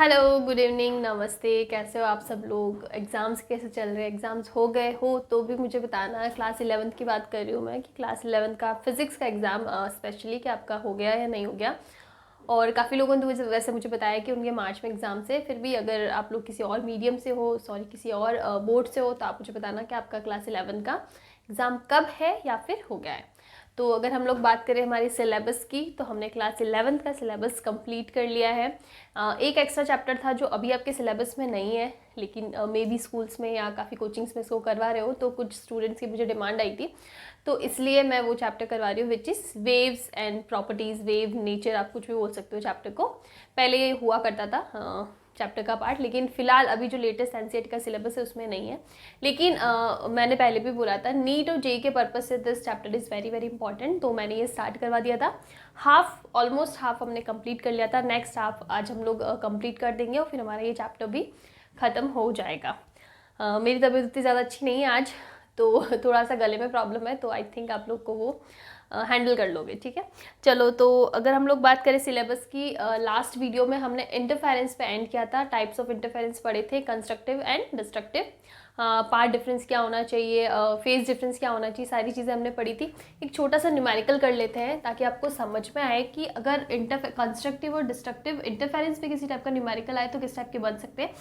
Hello, good evening, नमस्ते। कैसे हो आप सब लोग? एग्ज़ाम्स कैसे चल रहे हैं? एग्ज़ाम्स हो गए हो तो भी मुझे बताना है। क्लास 11th की बात कर रही हूँ मैं कि क्लास 11th का फिज़िक्स का एग्ज़ाम स्पेशली कि आपका हो गया या नहीं हो गया। और काफ़ी लोगों ने वैसे मुझे बताया कि उनके मार्च में एग्ज़ाम से, फिर भी अगर आप लोग किसी और मीडियम से हो, सॉरी किसी और बोर्ड से हो, तो आप मुझे बताना कि आपका क्लास 11 का एग्ज़ाम कब है या फिर हो गया है। तो अगर हम लोग बात करें हमारी सिलेबस की, तो हमने क्लास 11th का सिलेबस कंप्लीट कर लिया है। एक एक्स्ट्रा चैप्टर था जो अभी आपके सिलेबस में नहीं है, लेकिन मे बी स्कूल्स में या काफ़ी कोचिंग्स में इसको करवा रहे हो, तो कुछ स्टूडेंट्स की मुझे डिमांड आई थी, तो इसलिए मैं वो चैप्टर करवा रही हूँ, which is waves and properties, wave nature, आप कुछ भी बोल सकते हो चैप्टर को। पहले ये हुआ करता था चैप्टर का पार्ट, लेकिन फिलहाल अभी जो लेटेस्ट एनसीईआरटी का सिलेबस है उसमें नहीं है। लेकिन मैंने पहले भी बोला था, नीट और जेईई के पर्पज से this chapter is very very important, तो मैंने ये स्टार्ट करवा दिया था। ऑलमोस्ट हाफ हमने कंप्लीट कर लिया था। नेक्स्ट हाफ आज हम लोग कंप्लीट कर देंगे और फिर हमारा ये चैप्टर भी ख़त्म हो जाएगा। मेरी तबीयत इतनी ज़्यादा अच्छी नहीं है आज, तो थोड़ा सा गले में प्रॉब्लम है, तो आई थिंक आप लोग को वो हैंडल कर लोगे, ठीक है। चलो, तो अगर हम लोग बात करें सिलेबस की, लास्ट वीडियो में हमने इंटरफेरेंस पे एंड किया था। टाइप्स ऑफ इंटरफेरेंस पढ़े थे, constructive and destructive, path difference क्या होना चाहिए, फेज डिफरेंस क्या होना चाहिए, सारी चीज़ें हमने पढ़ी थी। एक छोटा सा न्यूमेरिकल कर लेते हैं ताकि आपको समझ में आए कि अगर कंस्ट्रक्टिव और डिस्ट्रक्टिव इंटरफेरेंस पे किसी टाइप का न्यूमेरिकल आए तो किस टाइप के बन सकते हैं।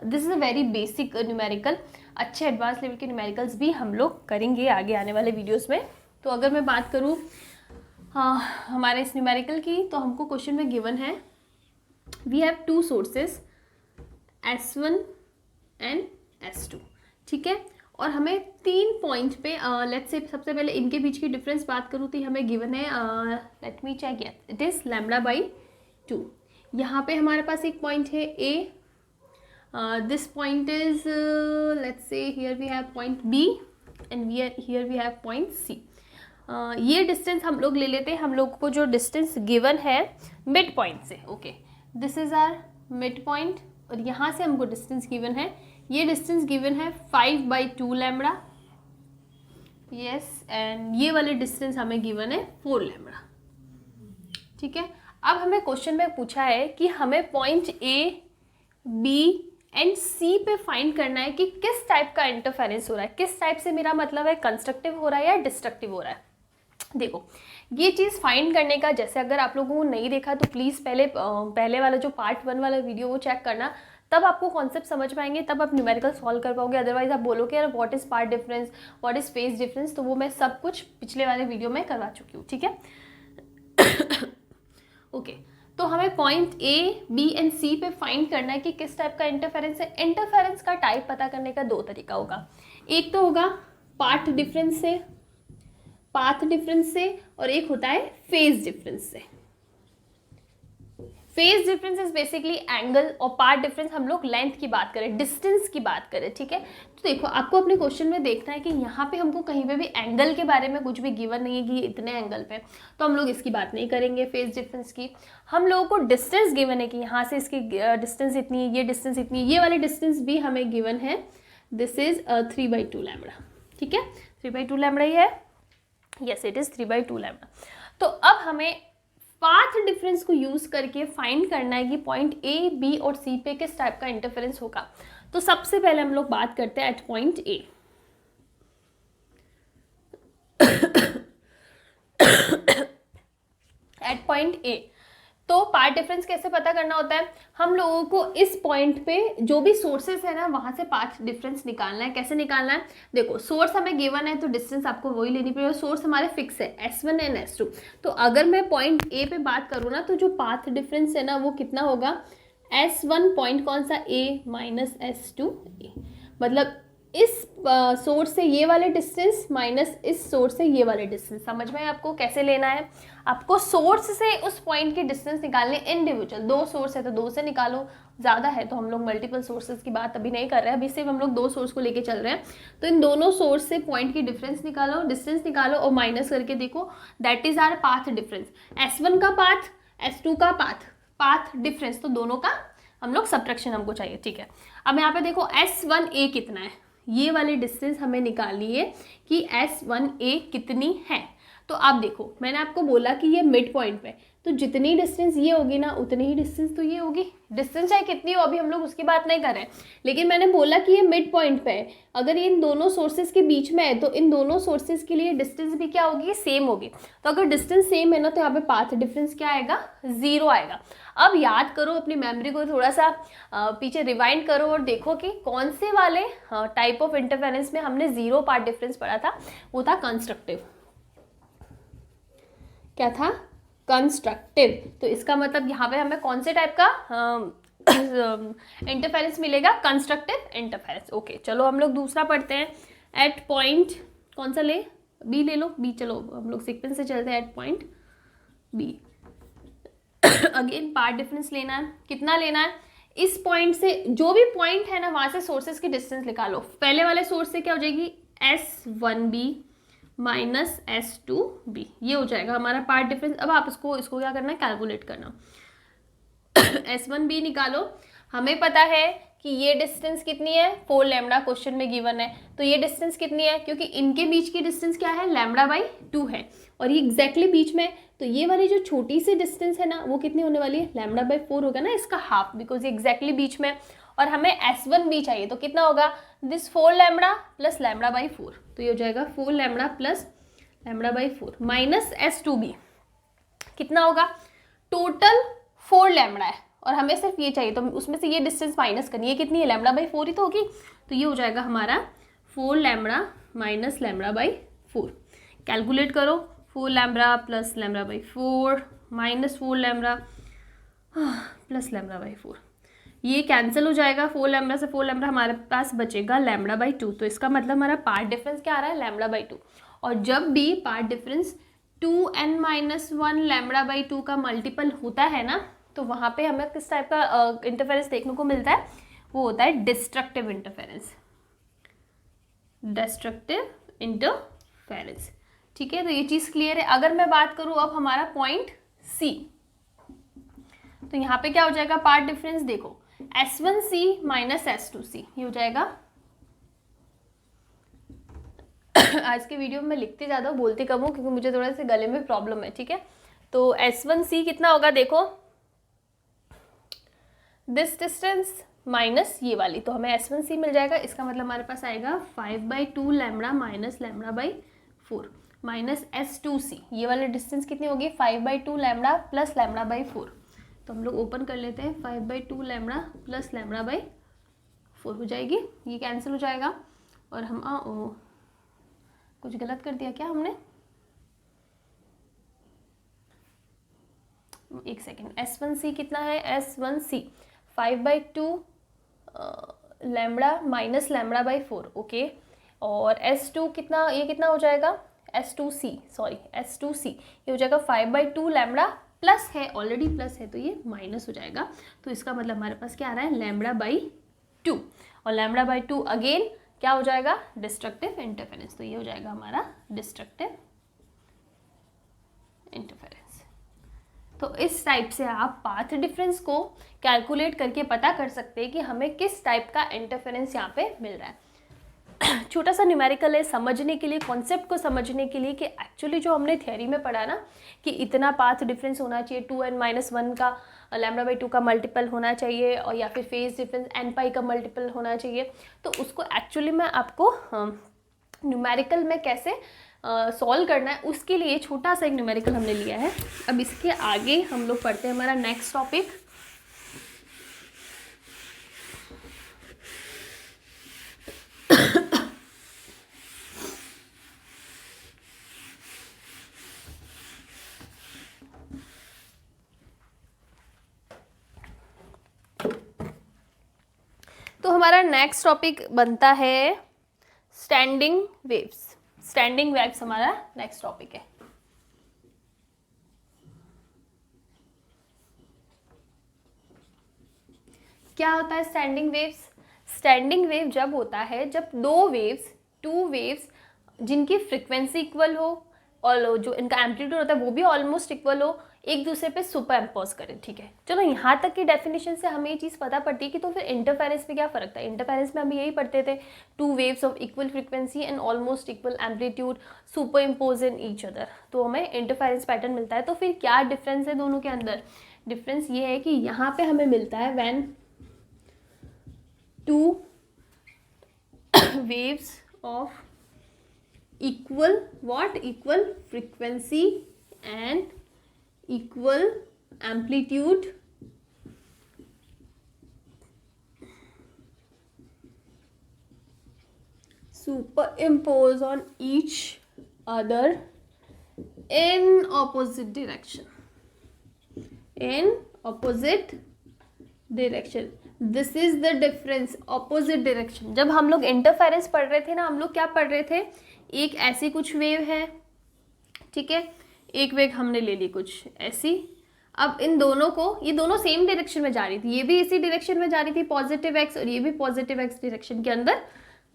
This is a very basic numerical. अच्छे एडवांस लेवल के न्यूमेरिकल्स भी हम लोग करेंगे आगे आने वाले वीडियोज़ में। तो अगर मैं बात करूँ हमारे इस न्यूमेरिकल की, तो हमको क्वेश्चन में गिवन है we have two sources S1 and S2, ठीक है। और हमें 3 पॉइंट पे लेट्स से सबसे पहले इनके बीच की डिफरेंस बात करूँ तो हमें गिवन है, let me check, it is λ/2। यहाँ पे हमारे पास एक पॉइंट है A, this point is let's say here we have point B and here we have point C। ये डिस्टेंस हम लोग ले लेते हैं। हम लोग को जो डिस्टेंस गिवन है मिड पॉइंट से, okay, this is our mid point, और यहाँ से हमको डिस्टेंस गिवन है, ये डिस्टेंस गिवन है 5/2 लैम्बडा, यस, एंड ये वाले डिस्टेंस हमें गिवन है 4 लैम्बडा, ठीक है। अब हमें क्वेश्चन में पूछा है कि हमें point A, B and C पे फाइंड करना है कि किस टाइप का इंटरफेरेंस हो रहा है। किस टाइप से मेरा मतलब है, कंस्ट्रक्टिव हो रहा है या डिस्ट्रक्टिव हो रहा है। देखो, ये चीज़ फाइंड करने का, जैसे अगर आप लोगों को नहीं देखा तो प्लीज़ पहले वाला जो पार्ट 1 वाला वीडियो वो चेक करना, तब आपको कॉन्सेप्ट समझ में आएंगे, तब आप न्यूमेरिकल सॉल्व कर पाओगे। अदरवाइज आप बोलोगे यार what is path difference, what is phase difference, तो वो मैं सब कुछ पिछले वाले वीडियो में करवा चुकी हूँ, ठीक है। ओके, तो हमें point A, B and C पे फाइंड करना है कि किस टाइप का इंटरफेरेंस है। इंटरफेरेंस का टाइप पता करने का 2 तरीका होगा। एक तो होगा पाथ डिफरेंस से, और एक होता है फेज डिफरेंस से। Phase difference is basically angle, और पार्ट डिफरेंस हम लोग लेंथ की बात करें, डिस्टेंस की बात करें, ठीक है। तो देखो, आपको अपने क्वेश्चन में देखना है कि यहाँ पे हमको कहीं पे भी एंगल के बारे में कुछ भी गिवन नहीं है कि इतने एंगल पे, तो हम लोग इसकी बात नहीं करेंगे फेज डिफरेंस की। हम लोगों को डिस्टेंस गिवन है कि यहाँ से इसकी डिस्टेंस इतनी है, ये डिस्टेंस इतनी है, ये वाली डिस्टेंस भी हमें गिवन है, दिस इज 3/2 लैम्बडा, ठीक है। 3/2 लैम्बडा ही है, यस इट इज 3/2 लैम्बडा। तो अब हमें पाथ डिफरेंस को यूज करके फाइंड करना है कि पॉइंट A, B और C पे किस टाइप का इंटरफेरेंस होगा। तो सबसे पहले हम लोग बात करते हैं at point A। At point A, तो पार्ट डिफरेंस कैसे पता करना होता है, हम लोगों को इस पॉइंट पे जो भी सोर्सेस है ना, वहां से पाथ डिफरेंस निकालना है। कैसे निकालना है, देखो, सोर्स हमें गिवन है तो डिस्टेंस आपको वही लेनी पड़ेगी। सोर्स हमारे फिक्स है S1 एंड S2, तो अगर मैं पॉइंट A पे बात करूँ ना, तो जो पाथ डिफरेंस है ना वो कितना होगा, S1 पॉइंट कौन सा, A माइनस S2 A, मतलब इस सोर्स से ये वाले डिस्टेंस माइनस इस सोर्स से ये वाले डिस्टेंस। समझ में आपको कैसे लेना है, आपको सोर्स से उस पॉइंट की डिस्टेंस निकालने इंडिविजुअल। 2 सोर्स है तो 2 से निकालो, ज़्यादा है तो हम लोग मल्टीपल सोर्सेज की बात अभी नहीं कर रहे हैं, अभी सिर्फ हम लोग 2 सोर्स को लेके चल रहे हैं। तो इन दोनों सोर्स से पॉइंट की डिफरेंस निकालो, डिस्टेंस निकालो और माइनस करके देखो, that is our path difference. S1 का पाथ, S2 का पाथ डिफरेंस, तो दोनों का हम लोग सब्ट्रैक्शन हमको चाहिए, ठीक है। अब यहाँ पे देखो S1A कितना है, ये वाली डिस्टेंस हमें निकालनी है कि S1A कितनी है। तो आप देखो, मैंने आपको बोला कि ये मिड पॉइंट पे, तो जितनी डिस्टेंस ये होगी ना उतनी ही डिस्टेंस तो ये होगी। डिस्टेंस चाहे कितनी हो, अभी हम लोग उसकी बात नहीं कर रहे हैं, लेकिन मैंने बोला कि ये मिड पॉइंट पे है। अगर ये इन दोनों सोर्सेज के बीच में है तो इन दोनों सोर्सेज के लिए डिस्टेंस भी क्या होगी, सेम होगी। तो अगर डिस्टेंस सेम है ना तो यहाँ पे पाथ डिफरेंस क्या आएगा, 0 आएगा। अब याद करो, अपनी मेमोरी को थोड़ा सा पीछे रिवाइंड करो और देखो कि कौन से वाले टाइप ऑफ इंटरफेरेंस में हमने 0 पाथ डिफरेंस पढ़ा था। वो था कंस्ट्रक्टिव। क्या था, कंस्ट्रक्टिव। तो इसका मतलब यहाँ पे हमें कौन से टाइप का इंटरफेरेंस मिलेगा, कंस्ट्रक्टिव इंटरफेरेंस। ओके, चलो हम लोग दूसरा पढ़ते हैं। एट पॉइंट, कौन सा ले, बी ले लो, बी। चलो हम लोग सीक्वेंस से चलते हैं। At point B again path difference लेना है। कितना लेना है, इस पॉइंट से जो भी पॉइंट है ना वहां से सोर्सेस की डिस्टेंस निकालो। पहले वाले सोर्स से क्या हो जाएगी, S1b माइनस S2b, ये हो जाएगा हमारा पार्ट डिफरेंस। अब आप इसको क्या करना है, कैलकुलेट करना। S1b निकालो। हमें पता है कि ये डिस्टेंस कितनी है, 4 लैम्डा क्वेश्चन में गिवन है। तो ये डिस्टेंस कितनी है, क्योंकि इनके बीच की डिस्टेंस क्या है, λ/2 है, और ये एग्जैक्टली बीच में। तो ये वाली जो छोटी सी डिस्टेंस है ना वो कितनी होने वाली है, λ/4 होगा ना, इसका हाफ, बिकॉज ये एग्जैक्टली बीच में। और हमें S1b चाहिए, तो कितना होगा, दिस 4 लैम्डा प्लस λ/4। तो ये हो जाएगा 4 लैम्डा प्लस λ/4 माइनस S2b, कितना होगा, टोटल 4 लैम्डा है और हमें सिर्फ ये चाहिए, तो उसमें से ये डिस्टेंस माइनस करनी है, कितनी है, λ/4 ही तो होगी। तो ये हो जाएगा हमारा 4 लैम्डा माइनस λ/4। कैलकुलेट करो, 4 lambda plus λ/4 minus 4 lambda plus λ/4, ये कैंसिल हो जाएगा। 4 लैम्डा से 4 लैम्डा हमारे पास बचेगा λ/2। तो इसका मतलब हमारा पार्ट डिफरेंस क्या आ रहा है, λ/2। और जब भी पार्ट डिफरेंस 2n-1 λ/2 का मल्टीपल होता है ना, तो वहाँ पे हमें किस टाइप का इंटरफेरेंस देखने को मिलता है, वो होता है डिस्ट्रक्टिव इंटरफेरेंस। डिस्ट्रक्टिव इंटरफेरेंस, ठीक है। तो ये चीज़ क्लियर है। अगर मैं बात करूँ अब हमारा पॉइंट सी, तो यहाँ पे क्या हो जाएगा, पार्ट डिफरेंस देखो, S1c माइनस S2c, ये हो जाएगा। आज के वीडियो में मैं लिखती ज़्यादा हूँ, बोलती कम हूँ, क्योंकि मुझे थोड़ा सा गले में प्रॉब्लम है, ठीक है। तो S1c कितना होगा, देखो दिस डिस्टेंस माइनस ये वाली, तो हमें S1c मिल जाएगा। इसका मतलब हमारे पास आएगा 5/2 लैम्डा माइनस λ/4 माइनस S2c, ये वाली डिस्टेंस कितनी होगी, 5/2 लैम्डा प्लस λ/4। तो हम लोग ओपन कर लेते हैं, 5/2 लैम्डा प्लस λ/4 हो जाएगी, ये कैंसिल हो जाएगा। और हम कुछ गलत कर दिया क्या हमने, एक सेकेंड। S1c कितना है, S1c 5/2 लैम्डा माइनस λ/4, ओके। और S2 कितना, ये कितना हो जाएगा, S2c, सॉरी S2c, ये हो जाएगा 5/2 लैम्डा प्लस है, ऑलरेडी प्लस है, तो ये माइनस हो जाएगा। तो इसका मतलब हमारे पास क्या आ रहा है, λ/2, और λ/2 अगेन क्या हो जाएगा, डिस्ट्रक्टिव इंटरफेरेंस। तो ये हो जाएगा हमारा डिस्ट्रक्टिव इंटरफेरेंस। तो इस टाइप से आप पाथ डिफरेंस को कैलकुलेट करके पता कर सकते हैं कि हमें किस टाइप का इंटरफेरेंस यहाँ पे मिल रहा है। छोटा सा न्यूमेरिकल है, समझने के लिए, कॉन्सेप्ट को समझने के लिए कि एक्चुअली जो हमने थियरी में पढ़ा ना कि इतना पाथ डिफरेंस होना चाहिए, 2n-1 का λ/2 का मल्टीपल होना चाहिए, और या फिर फेज डिफरेंस n का मल्टीपल होना चाहिए। तो उसको एक्चुअली मैं आपको न्यूमेरिकल में कैसे सॉल्व करना है, उसके लिए छोटा सा एक न्यूमेरिकल हमने लिया है। अब इसके आगे हम लोग पढ़ते हैं हमारा नेक्स्ट टॉपिक, तो हमारा नेक्स्ट टॉपिक बनता है स्टैंडिंग वेव्स। स्टैंडिंग वेव्स हमारा नेक्स्ट टॉपिक है। क्या होता है स्टैंडिंग वेव्स? स्टैंडिंग वेव जब होता है जब टू वेव्स जिनकी फ्रिक्वेंसी इक्वल हो और जो इनका एम्पलीट्यूड होता है वो भी ऑलमोस्ट इक्वल हो, एक दूसरे पे सुपर इम्पोज करें, ठीक है। चलो यहाँ तक की डेफिनेशन से हमें ये चीज़ पता पड़ती है कि तो फिर इंटरफेरेंस में क्या फ़र्क था। इंटरफेरेंस में हम यही पढ़ते थे, two waves of equal frequency and almost equal amplitude super impose in each other, तो हमें इंटरफेरेंस पैटर्न मिलता है। तो फिर क्या डिफरेंस है दोनों के अंदर? डिफरेंस ये है कि यहाँ पे हमें मिलता है when two waves of equal frequency and equal amplitude superimpose on each other in opposite direction. This is the difference, opposite direction. जब हम लोग इंटरफेरेंस पढ़ रहे थे ना, हम लोग क्या पढ़ रहे थे, एक ऐसी कुछ वेव है, ठीक है, एक वेव हमने ले ली कुछ ऐसी। अब इन दोनों को, ये दोनों सेम डायरेक्शन में जा रही थी, ये भी इसी डायरेक्शन में जा रही थी पॉजिटिव एक्स, और ये भी पॉजिटिव एक्स डायरेक्शन के अंदर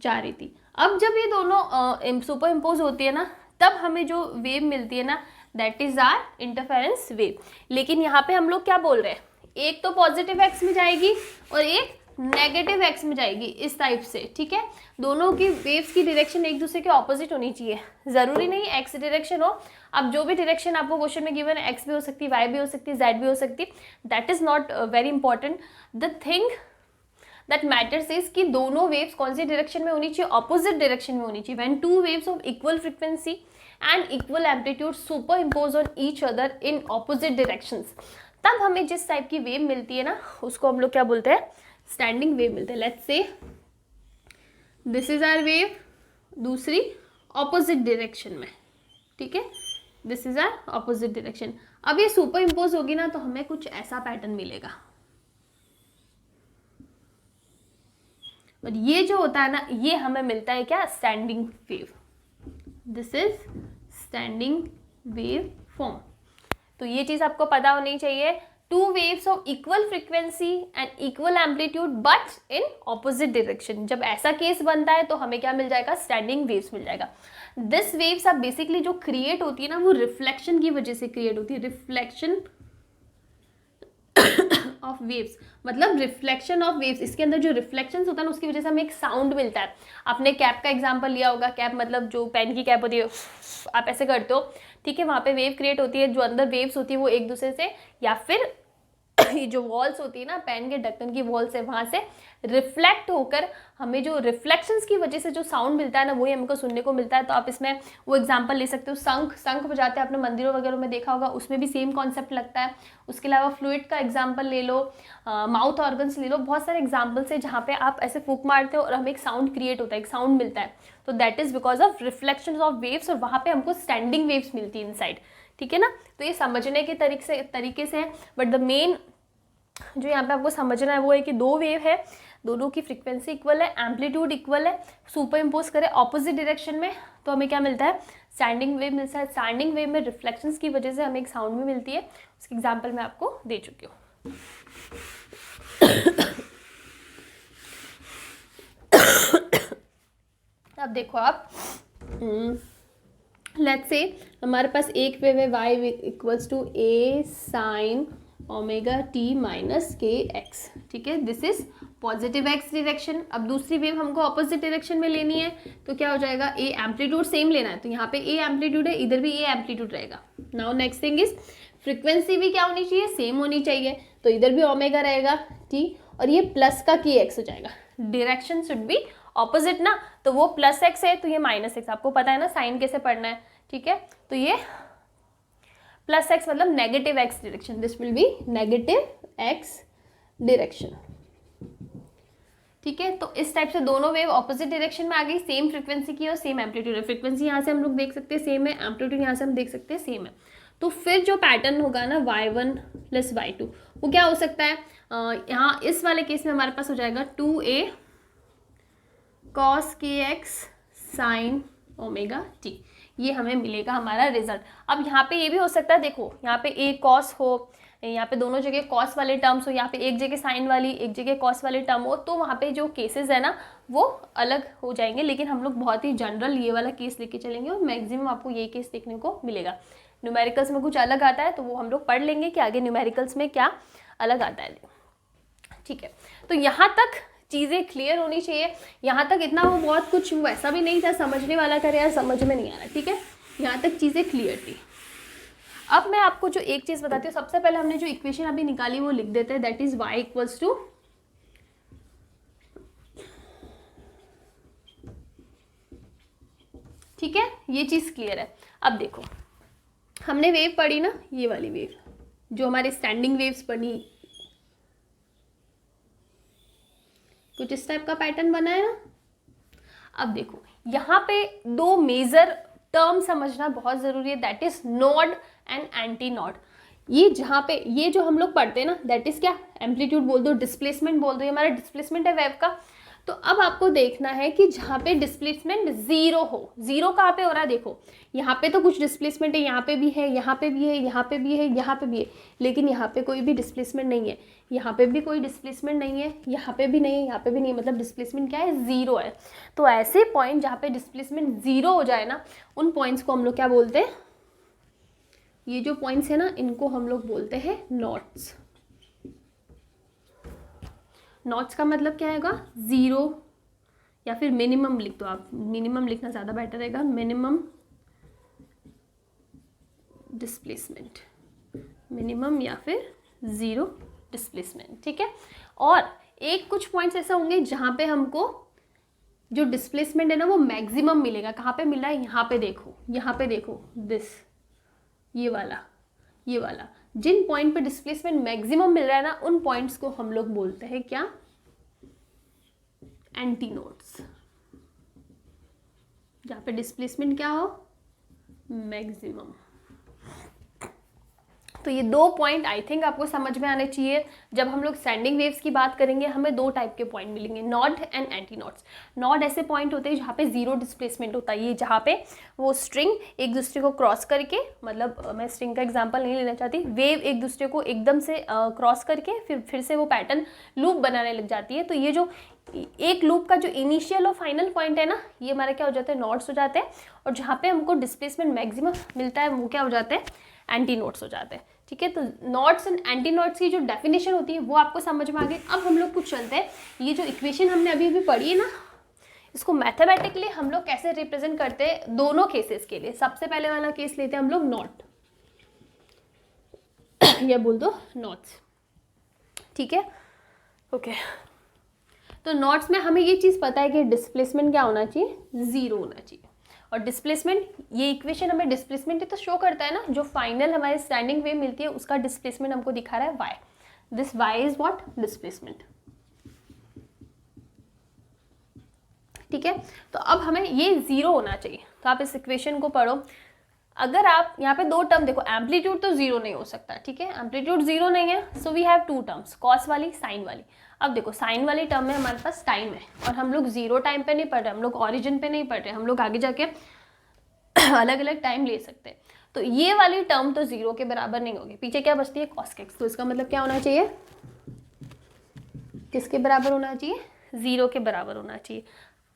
जा रही थी। अब जब ये दोनों सुपर इम्पोज होती है ना, तब हमें जो वेव मिलती है ना, that is our interference wave. लेकिन यहाँ पे हम लोग क्या बोल रहे हैं, एक तो पॉजिटिव एक्स में जाएगी और एक नेगेटिव एक्स में जाएगी, इस टाइप से, ठीक है। दोनों की वेव्स की डायरेक्शन एक दूसरे के ऑपोजिट होनी चाहिए, ज़रूरी नहीं एक्स डायरेक्शन हो। अब जो भी डायरेक्शन आपको क्वेश्चन में गिवन है, एक्स भी हो सकती है, वाई भी हो सकती है, जेड भी हो सकती है, that is not very important. The thing that matters is कि दोनों वेव्स कौन सी डायरेक्शन में होनी चाहिए, ऑपोजिट डायरेक्शन में होनी चाहिए। When two waves of equal frequency and equal amplitude super impose on each other in opposite directions, तब हमें जिस टाइप की वेव मिलती है ना, उसको हम लोग क्या बोलते हैं, स्टैंडिंग वेव मिलते हैं। Let's say this is our wave, दूसरी ऑपोजिट डायरेक्शन में, ठीक है, this is our opposite direction. अब ये सुपर इम्पोज होगी ना, तो हमें कुछ ऐसा पैटर्न मिलेगा, और ये जो होता है ना, ये हमें मिलता है क्या, standing wave. This is standing wave form. तो ये चीज़ आपको पता होनी चाहिए, two waves of equal frequency and equal amplitude but in opposite direction. जब ऐसा केस बनता है तो हमें क्या मिल जाएगा, स्टैंडिंग वेव्स मिल जाएगा। दिस वेव्स अब बेसिकली जो क्रिएट होती है ना, वो रिफ्लेक्शन की वजह से क्रिएट होती है, रिफ्लेक्शन ऑफ वेव्स, मतलब रिफ्लेक्शन ऑफ वेव्स। इसके अंदर जो रिफ्लेक्शन होता है ना, उसकी वजह से हमें एक साउंड मिलता है। आपने कैप का एग्जांपल लिया होगा, कैप मतलब जो पेन की कैप होती है, आप ऐसे करते हो, ठीक है, वहाँ पे वेव क्रिएट होती है, जो अंदर वेव्स होती है वो एक दूसरे से, या फिर ये जो वॉल्स होती है ना, पेन के ढक्कन की वॉल्स है, वहाँ से रिफ्लेक्ट होकर हमें जो रिफ्लेक्शंस की वजह से जो साउंड मिलता है ना, वही हमको सुनने को मिलता है। तो आप इसमें वो एग्जांपल ले सकते हो, शंख बजाते हैं, आपने मंदिरों वगैरह में देखा होगा, उसमें भी सेम कॉन्सेप्ट लगता है। उसके अलावा फ्लूइड का एग्जाम्पल ले लो, माउथ ऑर्गन्स ले लो, बहुत सारे एग्जाम्पल्स है जहाँ पे आप ऐसे फूक मारते हो और हमें एक साउंड क्रिएट होता है, एक साउंड मिलता है। तो that is because of reflection of waves, और वहाँ पे हमको स्टैंडिंग वेव्स मिलती है इनसाइड, ठीक है ना। तो ये समझने के तरीके से है, बट द मेन जो यहाँ पे आपको समझना है वो है कि दो वेव है, दोनों की फ्रीक्वेंसी इक्वल है, एम्पलीट्यूड इक्वल है, सुपर इम्पोज करें ऑपोजिट डायरेक्शन में, तो हमें क्या मिलता है, स्टैंडिंग वेव मिलता है। स्टैंडिंग वेव में रिफ्लेक्शंस की वजह से हमें एक साउंड भी मिलती है, उसकी एग्जांपल मैं आपको दे चुकी हूँ। अब देखो आप, लेट्स से हमारे पास एक वेव है y equals to a sine omega T minus K X, ठीक है, this is positive X direction. अब दूसरी वेव हमको ऑपोजिट डायरेक्शन में लेनी है, तो क्या हो जाएगा, ए एम्पलीट्यूड सेम लेना है, तो यहाँ पे ए एम्पलीट्यूड है, इधर भी ए एम्पलीट्यूड रहेगा। Now next thing is frequency भी क्या होनी चाहिए, सेम होनी चाहिए, तो इधर भी ओमेगा रहेगा टी, और ये प्लस का के एक्स हो जाएगा। डायरेक्शन शुड बी ऑपोजिट ना, तो वो प्लस एक्स है तो ये माइनस एक्स, आपको पता है ना साइन कैसे पढ़ना है, ठीक है। तो ये प्लस एक्स मतलब negative x direction, this will be negative x direction, ठीक है। तो इस टाइप से दोनों वेव ऑपोजिट डायरेक्शन में आ गई, सेम फ्रीक्वेंसी की और सेम एम्पलीट्यूड है। फ्रीक्वेंसी यहाँ से हम लोग देख सकते हैं सेम है, एम्पलीट्यूड यहाँ से हम देख सकते हैं सेम है। तो फिर जो पैटर्न होगा ना y1 प्लस y2, वो क्या हो सकता है, यहाँ इस वाले केस में हमारे पास हो जाएगा 2a cos kx sign omega T, ये हमें मिलेगा हमारा रिजल्ट। अब यहाँ पे ये भी हो सकता है, देखो यहाँ पे a cos हो, यहाँ पे दोनों जगह cos वाले टर्म्स हो, यहाँ पे एक जगह साइन वाली एक जगह cos वाले टर्म हो, तो वहाँ पे जो केसेस है ना वो अलग हो जाएंगे। लेकिन हम लोग बहुत ही जनरल ये वाला केस लेके चलेंगे और मैक्सिमम आपको ये केस देखने को मिलेगा। न्यूमेरिकल्स में कुछ अलग आता है तो वो हम लोग पढ़ लेंगे कि आगे न्यूमेरिकल्स में क्या अलग आता है। ठीक है, तो यहाँ तक चीज़ें क्लियर होनी चाहिए। यहाँ तक इतना वो बहुत कुछ वैसा भी नहीं था, समझने वाला करे यार समझ में नहीं आ रहा। ठीक है, यहाँ तक चीज़ें क्लियर थी। अब मैं आपको जो एक चीज़ बताती हूँ, सबसे पहले हमने जो इक्वेशन अभी निकाली वो लिख देते हैं, that is y equals to, ठीक है, ये चीज़ क्लियर है। अब देखो हमने वेव पढ़ी ना, ये वाली वेव जो हमारे स्टैंडिंग वेव्स बनी, कुछ इस टाइप का पैटर्न बना है ना। अब देखो यहाँ पे दो मेजर टर्म समझना बहुत ज़रूरी है, that is node and anti node. ये जहाँ पे ये जो हम लोग पढ़ते हैं ना, दैट इज क्या, एम्पलीट्यूड बोल दो, डिस्प्लेसमेंट बोल दो, ये हमारा डिस्प्लेसमेंट है वेव का। तो अब आपको देखना है कि जहाँ पे डिस्प्लेसमेंट जीरो हो, जीरो कहाँ पे हो रहा है, देखो यहाँ पे तो कुछ डिस्प्लेसमेंट है, यहाँ पे भी है, यहाँ पे भी है, यहाँ पे भी है, यहाँ पे भी है, लेकिन यहाँ पे कोई भी डिस्प्लेसमेंट नहीं है, यहाँ पे भी कोई डिस्प्लेसमेंट नहीं है, यहाँ पे भी नहीं है, यहाँ पे भी नहीं है, मतलब डिस्प्लेसमेंट क्या है, जीरो है। तो ऐसे पॉइंट जहाँ पे डिस्प्लेसमेंट जीरो हो जाए ना, उन पॉइंट्स को हम लोग क्या बोलते हैं, ये जो पॉइंट्स है ना इनको हम लोग बोलते हैं नॉट्स। नॉट्स का मतलब क्या आएगा, ज़ीरो, या फिर मिनिमम लिख दो आप, मिनिमम लिखना ज़्यादा बेटर रहेगा, मिनिमम डिस्प्लेसमेंट, मिनिमम या फिर ज़ीरो डिस्प्लेसमेंट। ठीक है, और एक कुछ पॉइंट्स ऐसा होंगे जहाँ पे हमको जो डिस्प्लेसमेंट है ना वो मैक्सिमम मिलेगा। कहाँ पे मिल रहा है, यहाँ पे देखो, यहाँ पे देखो, दिस, ये वाला, ये वाला, जिन पॉइंट पे डिस्प्लेसमेंट मैक्सिमम मिल रहा है ना, उन पॉइंट्स को हम लोग बोलते हैं क्या, एंटी नोड्स। जहाँ पे डिस्प्लेसमेंट क्या हो, मैक्सिमम। तो ये दो पॉइंट आई थिंक आपको समझ में आने चाहिए। जब हम लोग स्टैंडिंग वेव्स की बात करेंगे हमें दो टाइप के पॉइंट मिलेंगे, node and anti nodes. Node ऐसे पॉइंट होते हैं जहाँ पे जीरो डिस्प्लेसमेंट होता है, ये जहाँ पे वो स्ट्रिंग एक दूसरे को क्रॉस करके, मतलब मैं स्ट्रिंग का एग्जांपल नहीं लेना चाहती, वेव एक दूसरे को एकदम से क्रॉस करके फिर से वो पैटर्न लूप बनाने लग जाती है। तो ये जो एक लूप का जो इनिशियल और फाइनल पॉइंट है ना, ये हमारा क्या हो जाता है, नॉड्स हो जाते हैं। और जहाँ पे हमको डिस्प्लेसमेंट मैक्सिमम मिलता है वो क्या हो जाते हैं, एंटी नोड्स हो जाते हैं। ठीक है, तो नॉड्स एंड एंटी नॉड्स की जो डेफिनेशन होती है वो आपको समझ में आ गई। अब हम लोग कुछ चलते हैं, ये जो इक्वेशन हमने अभी अभी पढ़ी है ना, इसको मैथमेटिकली हम लोग कैसे रिप्रेजेंट करते हैं दोनों केसेस के लिए। सबसे पहले वाला केस लेते हैं हम लोग नॉट, या बोल दो नॉट्स। ठीक है, ओके। तो नॉट्स में हमें ये चीज़ पता है कि डिस्प्लेसमेंट क्या होना चाहिए, जीरो होना चाहिए। और डिस्प्लेसमेंट, ये इक्वेशन हमें डिस्प्लेसमेंट ही तो शो करता है ना, जो फाइनल हमारे स्टैंडिंग वेव मिलती है उसका डिस्प्लेसमेंट हमको दिखा रहा है Y. This Y is what, displacement. ठीक है, तो अब हमें ये जीरो होना चाहिए। तो आप इस इक्वेशन को पढ़ो। अगर आप यहाँ पे दो टर्म देखो, एम्पलीट्यूड तो जीरो नहीं हो सकता, ठीक है, एम्पलीट्यूड जीरो नहीं है, so we have two terms, cos वाली, साइन वाली। अब देखो साइन वाली टर्म में हमारे पास टाइम है, और हम लोग जीरो टाइम पे नहीं पढ़ रहे, हम लोग ऑरिजिन पे नहीं पढ़ रहे, हम लोग आगे जाके अलग अलग टाइम ले सकते हैं। तो ये वाली टर्म तो जीरो के बराबर नहीं होगी, पीछे क्या बचती है, कॉस एक्स। तो इसका मतलब क्या होना चाहिए, किसके बराबर होना चाहिए, जीरो के बराबर होना चाहिए।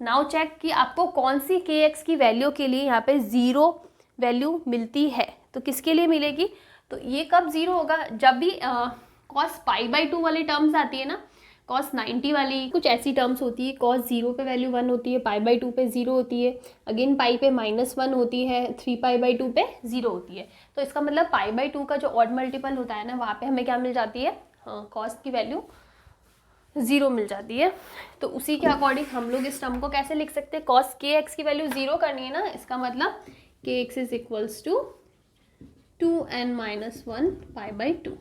नाउ चेक कि आपको कौन सी के एक्स की वैल्यू के लिए यहाँ पे जीरो वैल्यू मिलती है, तो किसके लिए मिलेगी। तो ये कब जीरो होगा, जब भी कॉस पाई बाई टू वाली टर्म्स आती है ना, कॉस 90 वाली कुछ ऐसी टर्म्स होती है, कॉस जीरो पे वैल्यू 1 होती है, पाई बाई टू पे जीरो होती है, अगेन पाई पे -1 होती है, 3 पाई बाई टू पे जीरो होती है। तो इसका मतलब पाई बाई टू का जो ऑड मल्टीपल होता है ना, वहाँ पे हमें क्या मिल जाती है, कॉस की वैल्यू जीरो मिल जाती है। तो उसी के अकॉर्डिंग हम लोग इस टर्म को कैसे लिख सकते हैं, कॉस के एक्स की वैल्यू जीरो करनी है ना, इसका मतलब के X is equals to 2n-1 pi by two,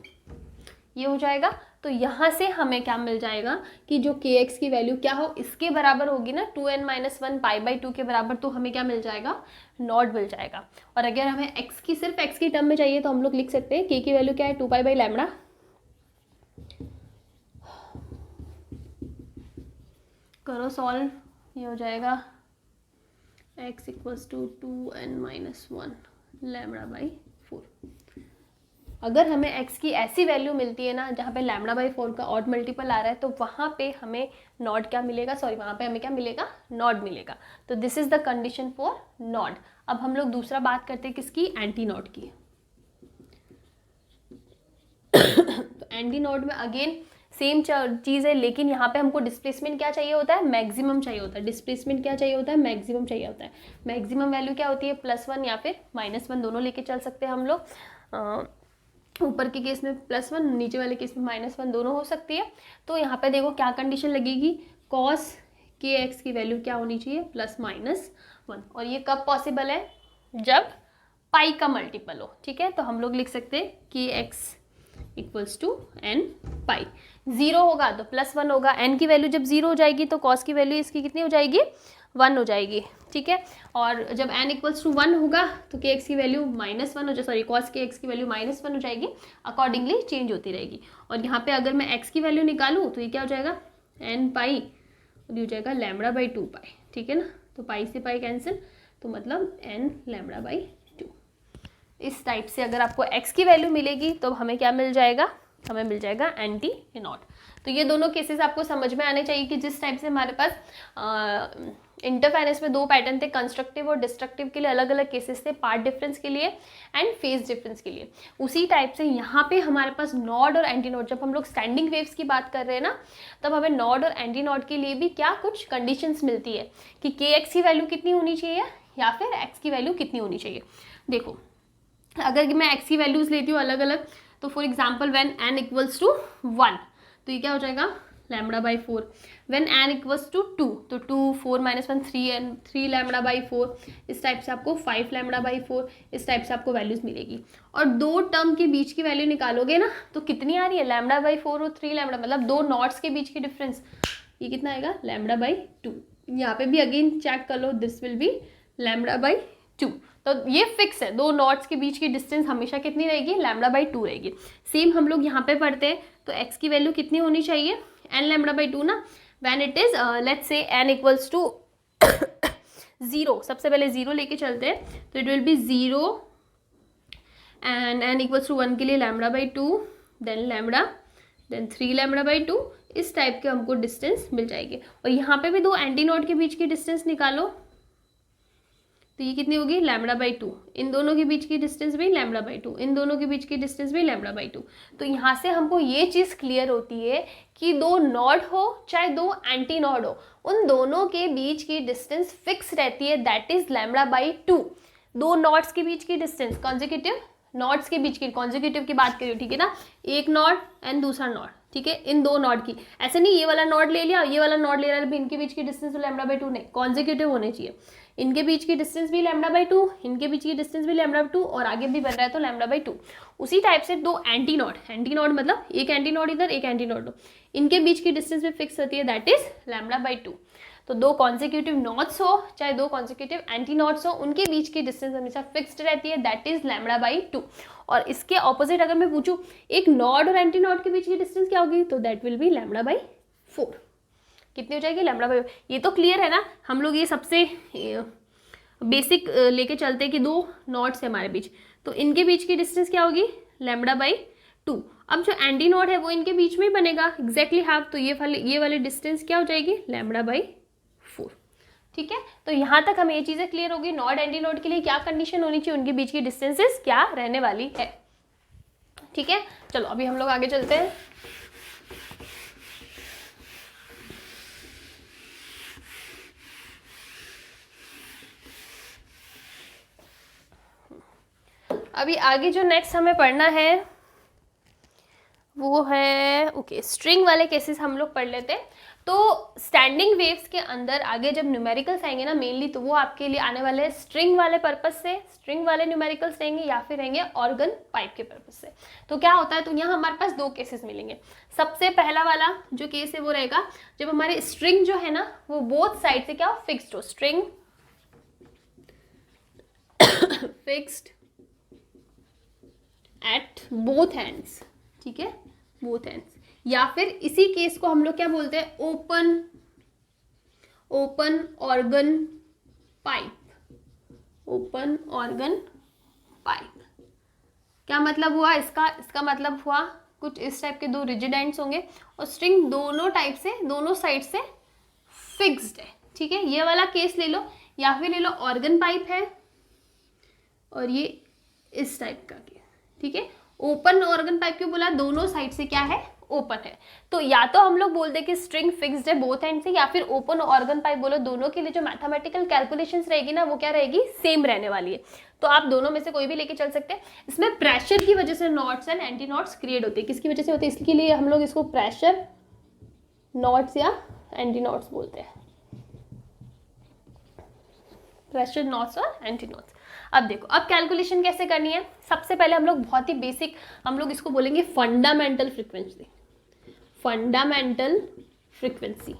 ये हो जाएगा। तो यहाँ से हमें क्या मिल जाएगा कि जो के एक्स की वैल्यू क्या हो, इसके बराबर होगी ना, 2n-1 पाई बाई टू के बराबर, तो हमें क्या मिल जाएगा, नॉट मिल जाएगा। और अगर हमें एक्स की, सिर्फ एक्स की टर्म में चाहिए, तो हम लोग लिख सकते हैं के की वैल्यू क्या है, 2 पाई बाई लैम्बडा, करो सॉल्व, ये हो जाएगा x equals to 2n-1 lambda by 4। अगर हमें x की ऐसी वैल्यू मिलती है ना जहाँ पे लैम्बडा बाई 4 का ऑड मल्टीपल आ रहा है, तो वहाँ पे हमें नॉट क्या मिलेगा, सॉरी वहाँ पे हमें क्या मिलेगा, नॉट मिलेगा। तो this is the condition for not. अब हम लोग दूसरा बात करते हैं किसकी, एंटी नॉट की। एंटी नोड में अगेन सेम चीज़ है, लेकिन यहाँ पे हमको डिस्प्लेसमेंट क्या चाहिए होता है, मैक्सिमम चाहिए होता है। डिस्प्लेसमेंट क्या चाहिए होता है, मैक्सिमम चाहिए होता है। मैक्सिमम वैल्यू क्या होती है, +1 या फिर -1 दोनों लेके चल सकते हैं हम लोग। ऊपर के केस में +1, नीचे वाले केस में -1 दोनों हो सकती है। तो यहाँ पे देखो क्या कंडीशन लगेगी, cos kx की वैल्यू क्या होनी चाहिए, +-1। और ये कब पॉसिबल है, जब पाई का मल्टीपल हो। ठीक है, तो हम लोग लिख सकते हैं kx = n पाई। 0 होगा तो +1 होगा, n की वैल्यू जब 0 हो जाएगी तो cos की वैल्यू इसकी कितनी हो जाएगी, 1 हो जाएगी। ठीक है, और जब n = 1 होगा तो kx की वैल्यू -1 हो जाए, सॉरी cos kx की वैल्यू -1 हो जाएगी, अकॉर्डिंगली चेंज होती रहेगी। और यहाँ पे अगर मैं x की वैल्यू निकालूँ तो ये क्या हो जाएगा, n पाई, और ये हो जाएगा λ/2 पाई। ठीक है ना, तो पाई से पाई कैंसिल, तो मतलब n λ/2। इस टाइप से अगर आपको x की वैल्यू मिलेगी तो हमें क्या मिल जाएगा, हमें मिल जाएगा एंटी नॉट। तो ये दोनों केसेस आपको समझ में आने चाहिए कि जिस टाइप से हमारे पास इंटरफेरेंस में 2 पैटर्न थे, कंस्ट्रक्टिव और डिस्ट्रक्टिव के लिए अलग अलग केसेस थे, पार्ट डिफरेंस के लिए एंड फेज डिफरेंस के लिए, उसी टाइप से यहाँ पे हमारे पास नॉड और एंटी नॉड, जब हम लोग स्टैंडिंग वेव्स की बात कर रहे हैं ना, तब हमें नॉड और एंटी नॉड के लिए भी क्या कुछ कंडीशंस मिलती है कि kx की वैल्यू कितनी होनी चाहिए या फिर x की वैल्यू कितनी होनी चाहिए। देखो अगर मैं x की वैल्यूज लेती हूँ अलग अलग, तो फॉर एग्जाम्पल व्हेन n = 1 तो ये क्या हो जाएगा, λ/4। व्हेन n = 2 तो 2, 4 - 1 3, 3 λ/4। इस टाइप से आपको 5 λ/4, इस टाइप से आपको वैल्यूज मिलेगी। और 2 टर्म के बीच की वैल्यू निकालोगे ना तो कितनी आ रही है, λ/4 और 3 λ, मतलब 2 नॉट्स के बीच की डिफरेंस, ये कितना आएगा, λ/2। यहाँ पे भी अगेन चेक कर लो, दिस विल बी λ/2। तो ये फिक्स है, 2 नॉट्स के बीच की डिस्टेंस हमेशा कितनी रहेगी, λ/2 रहेगी। सेम हम लोग यहाँ पे पढ़ते हैं तो x की वैल्यू कितनी होनी चाहिए, n λ/2 ना, व्हेन इट इज लेट्स से n = 0, सबसे पहले 0 लेके चलते हैं, तो it will be 0 and n = 1 के लिए λ/2, देन 3 λ/2। इस टाइप के हमको डिस्टेंस मिल जाएगी। और यहाँ पे भी 2 एंटी नोड के बीच की डिस्टेंस निकालो तो ये कितनी होगी, λ/2। इन दोनों के बीच की डिस्टेंस भी λ/2, इन दोनों के बीच की डिस्टेंस भी λ/2। तो यहाँ से हमको ये चीज़ क्लियर होती है कि 2 नॉड हो चाहे 2 एंटी नॉड हो, उन दोनों के बीच की डिस्टेंस फिक्स रहती है, दैट इज λ/2। 2 नॉड्स के बीच की डिस्टेंस, कॉन्जिक्यूटिव नॉड्स के बीच की, कॉन्जिक्यूटिव की बात करिए, ठीक है ना, एक नॉड एंड दूसरा नॉड, ठीक है, इन 2 नॉड की, ऐसे नहीं ये वाला नॉड ले लिया ये वाला नॉड ले रहा है, इनके बीच की डिस्टेंस λ/2 नहीं, कॉन्जिक्यूटिव होने चाहिए। इनके बीच की डिस्टेंस भी λ/2, इनके बीच की डिस्टेंस भी λ/2, और आगे भी बन रहा है तो λ/2। उसी टाइप से 2 एंटी नॉड मतलब एक एंटी नॉड इधर एक एंटी नॉड, इनके बीच की डिस्टेंस भी फिक्स होती है, दैट इज λ/2। तो 2 कॉन्जिक्यूटिव नॉट्स हो चाहे 2 कॉन्जिक्यूटिव एंटी नॉट्स हो, उनके बीच की डिस्टेंस हमेशा फिक्स्ड रहती है, दैट इज λ/2। और इसके ऑपोजिट अगर मैं पूछूं एक नॉड और एंटी नॉड के बीच की डिस्टेंस क्या होगी, तो दैट विल बी λ/4। कितनी हो जाएगी, λ/4। ये तो क्लियर है ना, हम लोग ये सबसे बेसिक लेके चलते हैं कि 2 नॉड्स है हमारे बीच, तो इनके बीच की डिस्टेंस क्या होगी, λ/2। अब जो एंटी नॉड है वो इनके बीच में ही बनेगा एग्जैक्टली हाफ, तो ये वाली डिस्टेंस क्या हो जाएगी, λ/4। ठीक है, तो यहाँ तक हमें ये चीज़ें क्लियर होगी, नॉड एंटी नॉड के लिए क्या कंडीशन होनी चाहिए, उनके बीच की डिस्टेंसेस क्या रहने वाली है। ठीक है, चलो अभी हम लोग आगे चलते हैं। अभी आगे जो नेक्स्ट हमें पढ़ना है वो है ओके स्ट्रिंग वाले केसेस हम लोग पढ़ लेते हैं। तो स्टैंडिंग वेव्स के अंदर आगे जब न्यूमेरिकल्स आएंगे ना मेनली, तो वो आपके लिए आने वाले स्ट्रिंग वाले पर्पस से, स्ट्रिंग वाले न्यूमेरिकल्स रहेंगे या फिर रहेंगे ऑर्गन पाइप के पर्पस से। तो क्या होता है, तो यहाँ हमारे पास 2 केसेस मिलेंगे। सबसे पहला वाला जो केस है वो रहेगा जब हमारे स्ट्रिंग जो है ना वो बोथ साइड से क्या फिक्स्ड हो, string fixed at both ends, ठीक है, बोथ एंड्स। या फिर इसी केस को हम लोग क्या बोलते हैं, open organ pipe, open organ pipe. क्या मतलब हुआ इसका मतलब हुआ कुछ इस टाइप के 2 रिजिड एंड्स होंगे और स्ट्रिंग दोनों टाइप से, दोनों साइड से फिक्स्ड है, ठीक है। ये वाला केस ले लो, या फिर ले लो ऑर्गन पाइप है और ये इस टाइप का केस, ठीक है। ओपन ऑर्गन पाइप क्यों बोला, दोनों साइड से क्या है, ओपन है। तो या तो हम लोग बोल दे कि स्ट्रिंग फिक्स्ड है बोथ एंड से, या फिर ओपन ऑर्गन पाइप बोलो, दोनों के लिए जो मैथमेटिकल कैलकुलेशंस रहेगी ना वो क्या रहेगी, सेम रहने वाली है। तो आप दोनों में से कोई भी लेके चल सकते हैं। इसमें प्रेशर की वजह से nodes and anti nodes create होते हैं। किसकी वजह से होते हैं, इसके लिए हम लोग इसको प्रेशर नॉट्स या एंटी नॉट्स बोलते हैं, प्रेशर नॉट्स और एंटी नॉट्स। अब देखो, अब कैलकुलेशन कैसे करनी है। सबसे पहले हम लोग बहुत ही बेसिक, हम लोग इसको बोलेंगे fundamental frequency, fundamental frequency,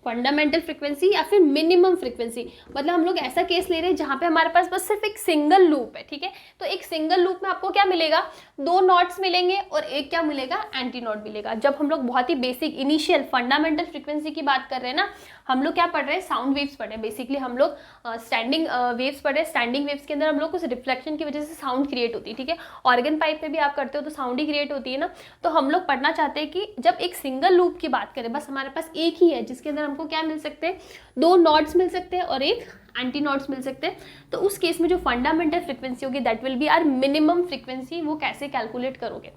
fundamental frequency या फिर मिनिमम फ्रीक्वेंसी। मतलब हम लोग ऐसा केस ले रहे हैं जहां पे हमारे पास बस सिर्फ एक सिंगल लूप है, ठीक है। तो एक सिंगल लूप में आपको क्या मिलेगा, दो नॉट्स मिलेंगे और एक क्या मिलेगा, एंटी नॉट मिलेगा। जब हम लोग बहुत ही बेसिक इनिशियल फंडामेंटल फ्रीक्वेंसी की बात कर रहे हैं ना, हम लोग क्या पढ़ रहे हैं, साउंड वेव्स पढ़ रहे हैं। बेसिकली हम लोग स्टैंडिंग वेव्स पढ़ रहे हैं। स्टैंडिंग वेव्स के अंदर हम लोग कुछ रिफ्लेक्शन की वजह से साउंड क्रिएट होती है, ठीक है। ऑर्गन पाइप पे भी आप करते हो तो साउंड ही क्रिएट होती है ना। तो हम लोग पढ़ना चाहते हैं कि जब एक सिंगल लूप की बात करें, बस हमारे पास एक ही है जिसके अंदर हमको क्या मिल सकते हैं, दो नॉट्स मिल सकते हैं और एक एंटी नॉट्स मिल सकते हैं। तो उस केस में जो फंडामेंटल फ्रीक्वेंसी होगी that will be our minimum frequency. वो कैसे कैलकुलेट करोगे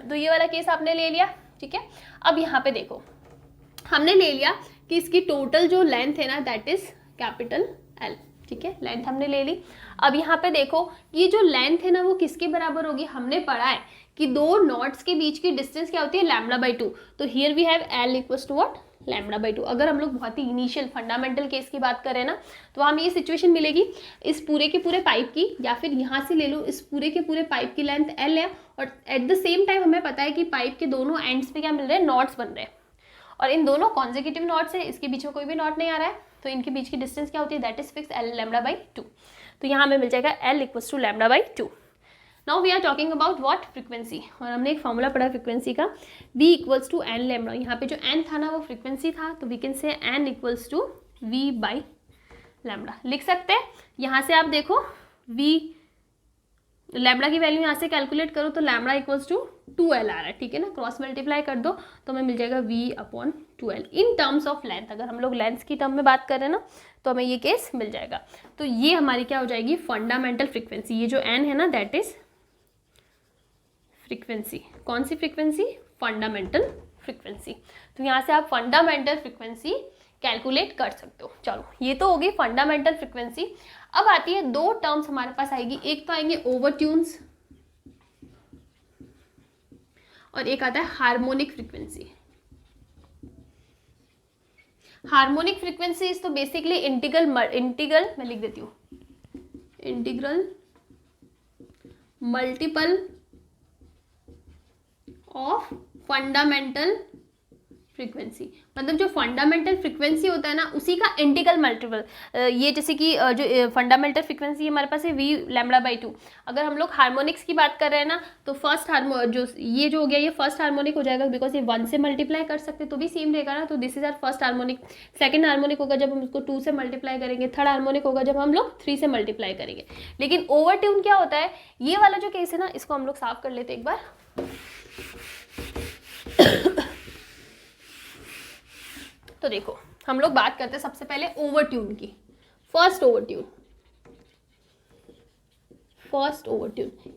तो ये वाला केस आपने ले लिया, ठीक है। अब यहाँ पे देखो, हमने ले लिया कि इसकी टोटल जो लेंथ है ना दैट इज कैपिटल एल, ठीक है। लेंथ हमने ले ली। अब यहाँ पे देखो, ये जो लेंथ है ना वो किसके बराबर होगी, हमने पढ़ा है कि दो नॉट्स के बीच की डिस्टेंस क्या होती है, λ/2। तो here we have L equals to what, λ/2। अगर हम लोग बहुत ही इनिशियल फंडामेंटल केस की बात करें ना, तो हमें ये सिचुएशन मिलेगी, इस पूरे के पूरे पाइप की, या फिर यहाँ से ले लो, इस पूरे के पूरे पाइप की लेंथ एल है, और एट द सेम टाइम हमें पता है कि पाइप के दोनों एंड्स पे क्या मिल रहे हैं, नॉट्स बन रहे हैं, और इन दोनों कॉन्जिक्यूटिव नॉट्स है, इसके बीच में कोई भी नॉट नहीं आ रहा है। तो इनके बीच की डिस्टेंस क्या होती है, दैट इज फिक्स एल λ/2। तो यहाँ हमें मिल जाएगा L equals to λ/2। Now we are talking about what, frequency. और हमने एक फॉर्मूला पढ़ा फ्रीक्वेंसी का, v equals to n lambda. यहाँ पे जो n था ना वो फ्रीक्वेंसी था, तो we can say n equals to v/λ लिख सकते हैं। यहाँ से आप देखो v लैम्डा की वैल्यू यहाँ से कैलकुलेट करो तो लैम्डा इक्वल्स टू 2l आ रहा है, ठीक है ना। क्रॉस मल्टीप्लाई कर दो तो हमें मिल जाएगा v/2l in terms of length. अगर हम लोग लेंथ की टर्म में बात करें ना तो हमें ये केस मिल जाएगा। तो ये हमारी क्या हो जाएगी, फंडामेंटल फ्रीक्वेंसी। ये जो n है ना दैट इज फ्रीक्वेंसी। कौन सी फ्रीक्वेंसी, फंडामेंटल फ्रीक्वेंसी। तो यहाँ से आप फंडामेंटल फ्रीक्वेंसी कैलकुलेट कर सकते हो। चलो ये तो हो गई फंडामेंटल फ्रीक्वेंसी। अब आती है दो टर्म्स हमारे पास आएगी, एक तो आएंगे ओवरट्यून्स और एक आता है harmonic frequency. Harmonic frequency is तो बेसिकली इंटीग्रल मैं लिख देती हूँ, integral multiple of fundamental frequency. मतलब जो फंडामेंटल फ्रीक्वेंसी होता है ना उसी का इंटीग्रल मल्टीपल। ये जैसे कि जो फंडामेंटल फ्रीक्वेंसी हमारे पास है v λ/2। अगर हम लोग हार्मोनिक्स की बात कर रहे हैं ना तो फर्स्ट जो ये जो हो गया ये फर्स्ट हार्मोनिक हो जाएगा, बिकॉज ये 1 से मल्टीप्लाई कर सकते तो भी सेम रहेगा ना। तो this is our first harmonic. Second harmonic होगा जब हम उसको 2 से मल्टीप्लाई करेंगे। थर्ड हार्मोनिक होगा जब हम लोग 3 से मल्टीप्लाई करेंगे। लेकिन ओवरट्यून क्या होता है, ये वाला जो केस है ना इसको हम लोग साफ कर लेते एक बार। तो देखो हम लोग बात करते हैं सबसे पहले ओवरट्यून की। फर्स्ट ओवरट्यून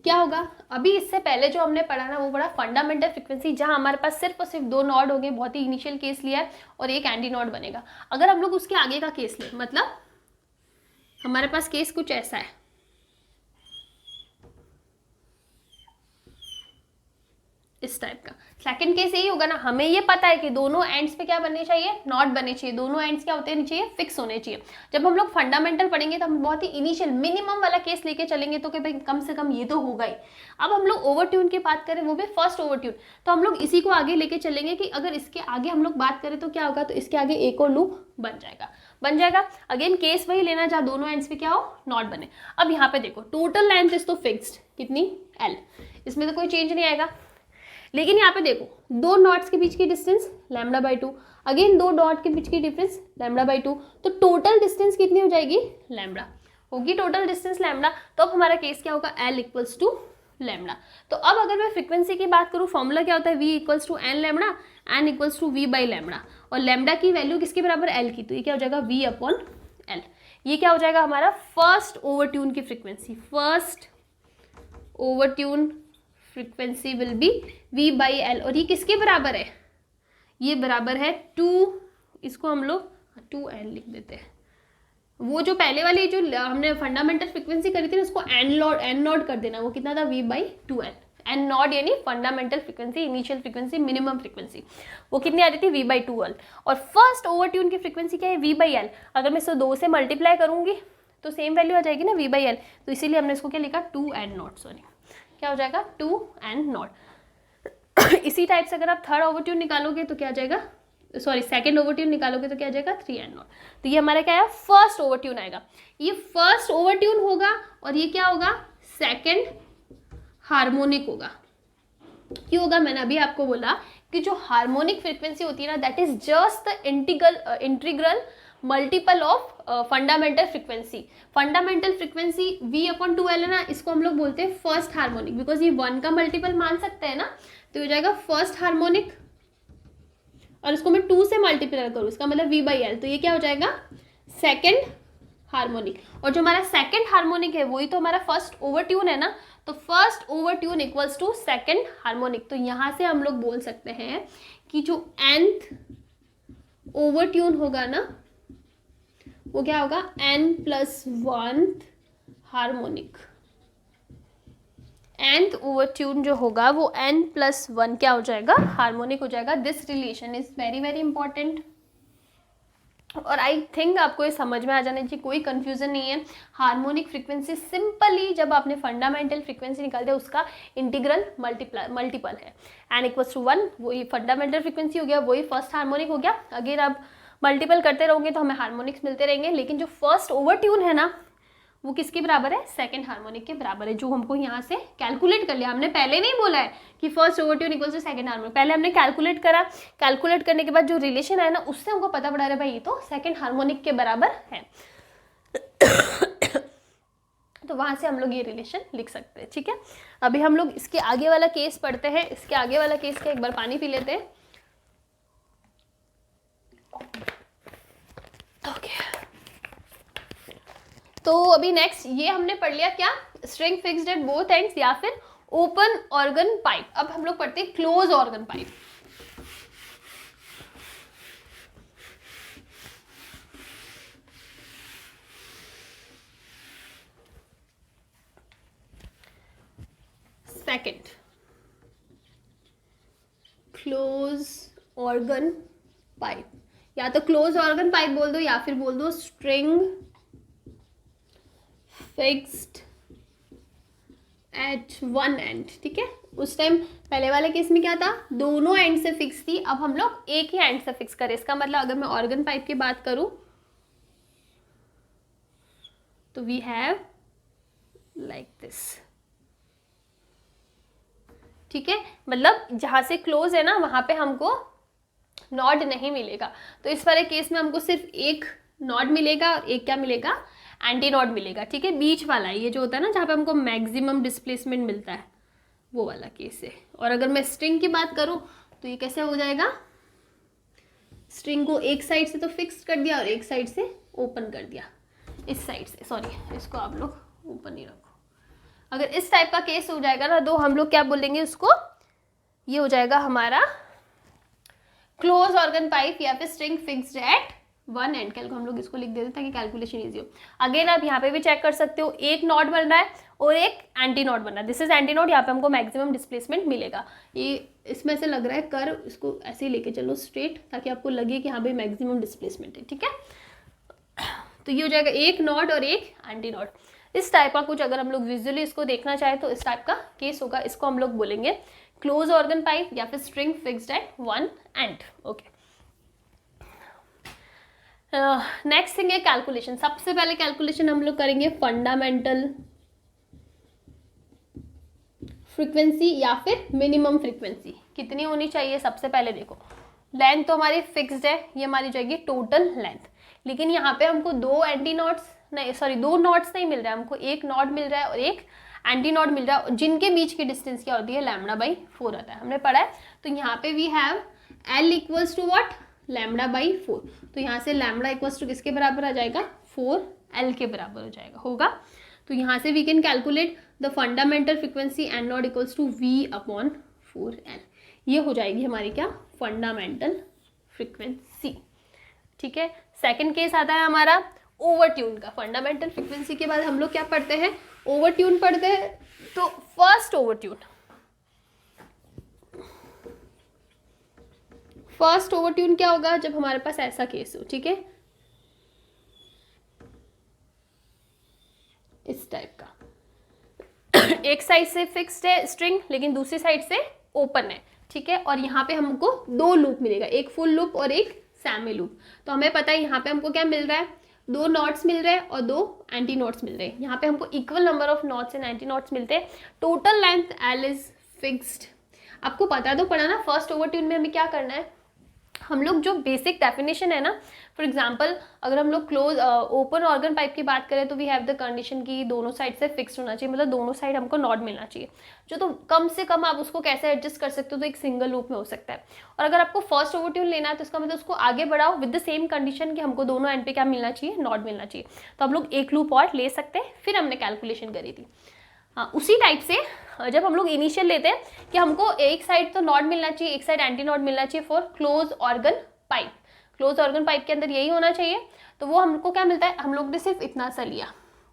क्या होगा, अभी इससे पहले जो हमने पढ़ा ना वो बड़ा फंडामेंटल फ्रीक्वेंसी, जहां हमारे पास सिर्फ और सिर्फ दो नॉड होंगे, बहुत ही इनिशियल केस लिया है, और एक एंटी नॉड बनेगा। अगर हम लोग उसके आगे का केस लें, मतलब हमारे पास केस कुछ ऐसा है, इस टाइप का। सेकंड केस यही होगा ना, हमें ये पता है कि दोनों एंड्स पे क्या बनने चाहिए, नॉट बने चाहिए। दोनों एंड्स क्या होते हैं चाहिए, फिक्स होने चाहिए। जब हम लोग फंडामेंटल पढ़ेंगे तो हम बहुत ही इनिशियल मिनिमम वाला केस लेके चलेंगे, तो कि भाई कम से कम ये तो होगा ही। अब हम लोग ओवरट्यून की बात करें, वो भी फर्स्ट ओवरट्यून, तो हम लोग इसी को आगे लेके चलेंगे कि अगर इसके आगे हम लोग बात करें तो क्या होगा, तो इसके आगे एक और लूप बन जाएगा। अगेन केस वही लेना जहाँ दोनों एंड्स पे क्या हो, नॉट बने। अब यहाँ पे देखो टोटल लेंथ इज तो फिक्स्ड, कितनी, l, इसमें तो कोई चेंज नहीं आएगा। लेकिन यहाँ पे देखो दो नॉट्स के बीच की डिस्टेंस λ/2, अगेन दो डॉट के बीच की डिफरेंस λ/2, तो टोटल डिस्टेंस कितनी हो जाएगी, लैम्डा होगी टोटल डिस्टेंस लैम्डा। तो अब हमारा केस क्या होगा, l इक्वल्स टू लैम्डा। तो अब अगर मैं फ्रीक्वेंसी की बात करूँ, फॉर्मूला क्या होता है, v equals to n lambda, n equals to v/λ, और लैम्डा की वैल्यू किसके बराबर, l की, तो ये क्या हो जाएगा v/l। ये क्या हो जाएगा हमारा फर्स्ट ओवरट्यून की frequency, first overtone frequency will be v by L, और ये किसके बराबर है, ये बराबर है 2, इसको हम लोग 2n लिख देते हैं। वो जो पहले वाली जो हमने फंडामेंटल फ्रीक्वेंसी करी थी उसको एन नॉट कर देना, वो कितना था v by 2n, n naught यानी fundamental frequency, initial frequency, minimum frequency, वो कितनी आ रही थी v बाई 2l। और फर्स्ट ओवरट्यून की फ्रीक्वेंसी क्या है v बाई एल, अगर मैं इसको 2 से मल्टीप्लाई करूंगी तो सेम वैल्यू आ जाएगी ना v बाई एल, तो इसीलिए हमने इसको क्या लिखा 2n नॉट, सॉरी क्या हो जाएगा 2n नॉट। इसी टाइप से अगर आप थर्ड ओवरट्यून निकालोगे तो क्या आ जाएगा, सॉरी सेकंड ओवरट्यून निकालोगे तो क्या आ जाएगा 3n नॉट। तो ये हमारा क्या है फर्स्ट ओवरट्यून आएगा, ये फर्स्ट ओवरट्यून होगा और ये क्या होगा सेकंड हार्मोनिक होगा। क्यों होगा, मैंने अभी आपको बोला कि जो हार्मोनिक फ्रीक्वेंसी होती है ना that is just the integral multiple of fundamental frequency. Fundamental frequency v/2l है ना, इसको हम लोग बोलते हैं फर्स्ट हार्मोनिक, बिकॉज ये 1 का मल्टीपल मान सकते हैं ना, तो हो जाएगा फर्स्ट हार्मोनिक, और इसको मैं 2 से मल्टीप्लाई करूँ इसका मतलब v बाई एल, तो ये क्या हो जाएगा सेकेंड हार्मोनिक। और जो हमारा सेकेंड हार्मोनिक है वही तो हमारा फर्स्ट ओवरट्यून है ना, तो first overtone equals to second harmonic. तो यहाँ से हम लोग बोल सकते हैं कि जो nth ओवरट्यून होगा ना वो क्या होगा n+1 हार्मोनिक। nth ओवरट्यून जो होगा वो n+1 क्या हो जाएगा हार्मोनिक हो जाएगा। This relation is very very important, और आई थिंक आपको ये समझ में आ जाने चाहिए, कोई कंफ्यूजन नहीं है। हार्मोनिक फ्रीक्वेंसी सिंपली जब आपने फंडामेंटल फ्रीक्वेंसी निकाल दिया उसका इंटीग्रल मल्टीपल है, n=1 वही फंडामेंटल फ्रीक्वेंसी हो गया, वही फर्स्ट हार्मोनिक हो गया। अगर आप मल्टीपल करते रहोगे तो हमें हार्मोनिक्स मिलते रहेंगे, लेकिन जो फर्स्ट ओवरट्यून है ना वो किसके बराबर है सेकंड हार्मोनिक के बराबर है, जो हमको यहाँ से कैलकुलेट कर लिया। हमने पहले नहीं बोला है कि first overtone equals to second harmonic, पहले हमने कैलकुलेट करा, कैलकुलेट करने के बाद जो रिलेशन है ना उससे हमको पता पड़ा रहा है भाई ये तो सेकंड हार्मोनिक के बराबर है। तो वहां से हम लोग ये रिलेशन लिख सकते हैं, ठीक है। अभी हम लोग इसके आगे वाला केस पढ़ते हैं, इसके आगे वाला केस का एक बार पानी पी लेते हैं। तो अभी नेक्स्ट ये हमने पढ़ लिया क्या, string fixed at both ends या फिर ओपन ऑर्गन पाइप। अब हम लोग पढ़ते हैं close organ pipe. Second close organ pipe, या तो क्लोज ऑर्गन पाइप बोल दो या फिर बोल दो string fixed at one and, ठीक है। उस टाइम पहले वाले केस में क्या था, दोनों एंड से फिक्स थी, अब हम लोग एक ही एंड से फिक्स करें। इसका मतलब अगर मैं ऑर्गन पाइप की बात करूं तो वी हैव लाइक दिस, ठीक है। मतलब जहां से क्लोज है ना वहां पे हमको नॉड नहीं मिलेगा, तो इस वाले केस में हमको सिर्फ एक नॉड मिलेगा और एक क्या मिलेगा एंटी नॉड मिलेगा, ठीक है। बीच वाला है ये जो होता है ना जहाँ पे हमको मैक्सिमम डिस्प्लेसमेंट मिलता है, वो वाला केस है। और अगर मैं स्ट्रिंग की बात करूँ तो ये कैसे हो जाएगा, स्ट्रिंग को एक साइड से तो फिक्स कर दिया और एक साइड से ओपन कर दिया, इस साइड से, सॉरी इसको आप लोग ओपन ही रखो। अगर इस टाइप का केस हो जाएगा ना तो हम लोग क्या बोलेंगे उसको, ये हो जाएगा हमारा क्लोज ऑर्गन पाइप या फिर string fixed at one end. कैल हम लोग इसको लिख देते हैं ताकि कैलकुलेशन इजी हो। अगेन आप यहाँ पे भी चेक कर सकते हो, एक नॉड बन रहा है और एक एंटी नॉड बन रहा है। दिस इज एंटी नॉड, यहाँ पे हमको मैक्सिमम डिस्प्लेसमेंट मिलेगा। ये इसमें से लग रहा है कर, इसको ऐसे ही लेके चलो स्ट्रेट ताकि आपको लगे कि हाँ भाई मैक्सिमम डिस्प्लेसमेंट है, ठीक है। तो ये हो जाएगा एक नॉड और एक एंटी नॉड। इस टाइप का कुछ अगर हम लोग विजुअली इसको देखना चाहे तो इस टाइप का केस होगा, इसको हम लोग बोलेंगे क्लोज ऑर्गन पाइप या फिर string fixed at one and, okay. Next thing है कैलकुलेशन। सबसे पहले कैलकुलेशन हम लोग करेंगे फंडामेंटल फ्रीक्वेंसी या फिर मिनिमम फ्रीक्वेंसी कितनी होनी चाहिए। सबसे पहले देखो लेंथ तो हमारी फिक्स्ड है, ये हमारी जाएगी टोटल लेंथ, लेकिन यहाँ पे हमको दो एंटी नॉट्स नहीं, सॉरी दो नॉट्स नहीं मिल रहा है, हमको एक नॉट मिल रहा है और एक एंटी नॉट मिल रहा है, जिनके बीच की डिस्टेंस क्या होती है λ/4 आता है, हमने पढ़ा है। तो यहाँ पे we have L equals to what λ/4, तो यहाँ से λ इक्वल्स टू किसके बराबर आ जाएगा 4L के बराबर हो जाएगा, होगा। तो यहाँ से we can calculate the fundamental frequency N naught equals to V upon 4L। ये हो जाएगी हमारी क्या, फंडामेंटल फ्रिक्वेंसी। ठीक है, सेकंड केस आता है हमारा ओवर ट्यून का। फंडामेंटल फ्रिक्वेंसी के बाद हम लोग क्या पढ़ते हैं, ओवर ट्यून पढ़ते हैं। तो फर्स्ट ओवर ट्यून क्या होगा, जब हमारे पास ऐसा केस हो, ठीक है, इस टाइप का एक साइड से फिक्स्ड है स्ट्रिंग लेकिन दूसरी साइड से ओपन है, ठीक है, और यहाँ पे हमको दो लूप मिलेगा, एक फुल लूप और एक सेमी लूप। तो हमें पता है यहाँ पे हमको क्या मिल रहा है, दो नॉट्स मिल रहे हैं और दो एंटी नॉट्स मिल रहे हैं। यहाँ पे हमको equal number of nodes and anti nodes मिलते हैं। Total length L is fixed. आपको पता तो पड़ा ना, फर्स्ट ओवर ट्यून में हमें क्या करना है, हम लोग जो बेसिक डेफिनेशन है ना, फॉर एग्जांपल अगर हम लोग क्लोज ओपन ऑर्गन पाइप की बात करें तो वी हैव द कंडीशन कि दोनों साइड से फिक्स होना चाहिए, मतलब दोनों साइड हमको नॉट मिलना चाहिए। जो तो कम से कम आप उसको कैसे एडजस्ट कर सकते हो, तो एक सिंगल लूप में हो सकता है। और अगर आपको फर्स्ट ओवर ट्यून लेना है तो इसका मतलब उसको आगे बढ़ाओ विद द सेम कंडीशन कि हमको दोनों एंड पे क्या मिलना चाहिए, नॉट मिलना चाहिए। तो हम लोग एक लूप और ले सकते हैं, फिर हमने कैलकुलेशन करी थी। हाँ, उसी टाइप से जब हम लोग इनिशियल लेते हैं कि हमको एक साइड तो नॉट मिलना चाहिए, एक साइड एंटी नॉट मिलना चाहिए for close organ pipe. Close organ pipe के अंदर यही होना चाहिए। तो वो हमको क्या मिलता है, हम लोग ने सिर्फ इतना सा लिया,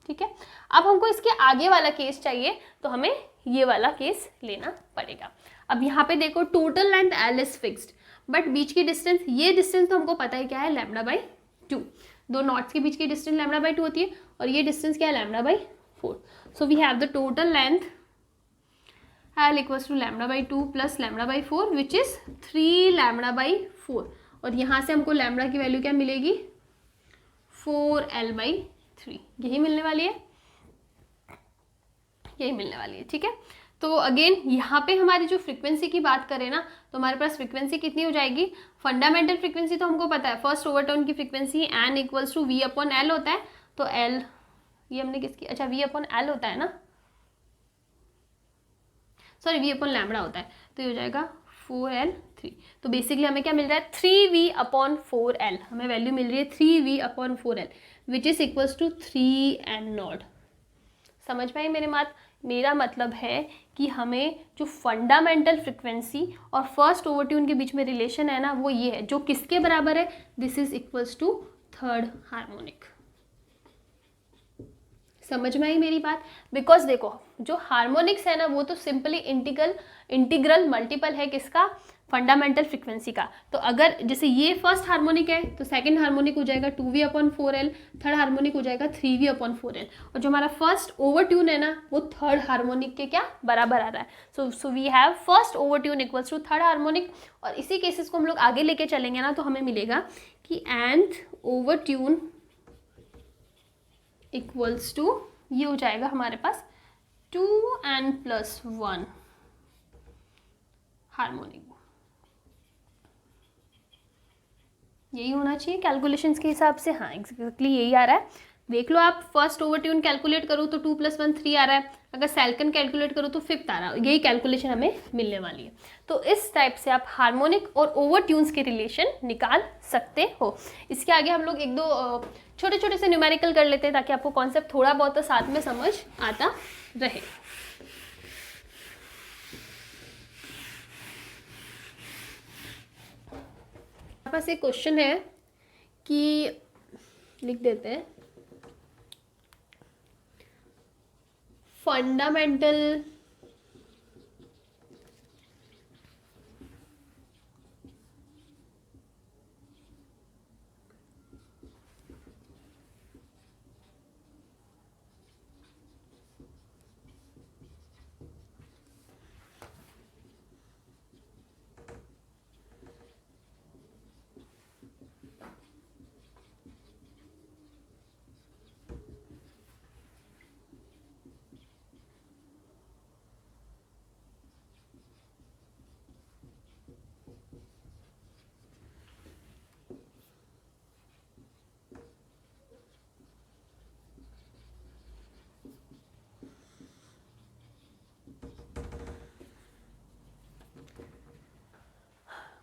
ठीक है। अब हमको इसके आगे वाला केस चाहिए तो हमें ये वाला केस लेना पड़ेगा। अब यहाँ पे देखो total length L is fixed, but बीच की डिस्टेंस, ये डिस्टेंस तो हमको पता है क्या है, λ/2। दो नॉट्स के बीच की डिस्टेंस λ/2 होती है और ये डिस्टेंस क्या है, λ/4। So we have the total length L equals to λ/2 plus λ/4 which is 3 λ/4। और यहाँ से हमको लैम्बडा की वैल्यू क्या मिलेगी, 4L/3। यही मिलने वाली है, यही मिलने वाली है, ठीक है। तो अगेन यहाँ पे हमारी जो फ्रीक्वेंसी की बात करें ना, तो हमारे पास फ्रीक्वेंसी कितनी हो जाएगी, फंडामेंटल फ्रीक्वेंसी तो हमको पता है, फर्स्ट ओवरटर्न की frequency N equals to V upon L होता है। तो L ये हमने किसकी, अच्छा V अपॉन L होता है ना, सॉरी V अपॉन लैम्बडा होता है। तो ये हो जाएगा 4L3। तो बेसिकली हमें क्या मिल रहा है, 3V अपॉन 4L, हमें वैल्यू मिल रही है 3V upon 4L which is equals to 3N0। समझ पाए मेरा मतलब है कि हमें जो फंडामेंटल फ्रिक्वेंसी और फर्स्ट ओवर ट्यून के बीच में रिलेशन है ना, वो ये है, जो किसके बराबर है, this is equals to third harmonic. समझ में आई मेरी बात। बिकॉज देखो जो हार्मोनिक्स है ना, वो तो सिंपली इंटीग्रल मल्टीपल है किसका, फंडामेंटल फ्रिक्वेंसी का। तो अगर जैसे ये फर्स्ट हार्मोनिक है तो सेकंड हार्मोनिक हो जाएगा 2V upon 4L, third harmonic हो जाएगा 3V अपॉन 4L। और जो हमारा फर्स्ट ओवर ट्यून है ना, वो थर्ड हार्मोनिक के क्या बराबर आ रहा है। So we have first over tune equals to third harmonic. और इसी केसेस को हम लोग आगे लेके चलेंगे ना, तो हमें मिलेगा कि nth overtone equals to, ये हो जाएगा हमारे पास 2n+1 हार्मोनिक। यही होना चाहिए कैलकुलेशंस के हिसाब से। हाँ एग्जैक्टली यही आ रहा है। देख लो आप, फर्स्ट ओवर ट्यून कैलकुलेट करो तो 2 + 1 3 आ रहा है, अगर सेकंड कैलकुलेट करो तो 5th आ रहा है। यही कैलकुलेशन हमें मिलने वाली है। तो इस टाइप से आप हार्मोनिक और ओवर ट्यून्स के रिलेशन निकाल सकते हो। इसके आगे हम लोग एक दो छोटे छोटे से न्यूमेरिकल कर लेते हैं ताकि आपको कॉन्सेप्ट थोड़ा बहुत तो साथ में समझ आता रहे। हमारे पास एक क्वेश्चन है कि लिख देते हैं, फंडामेंटल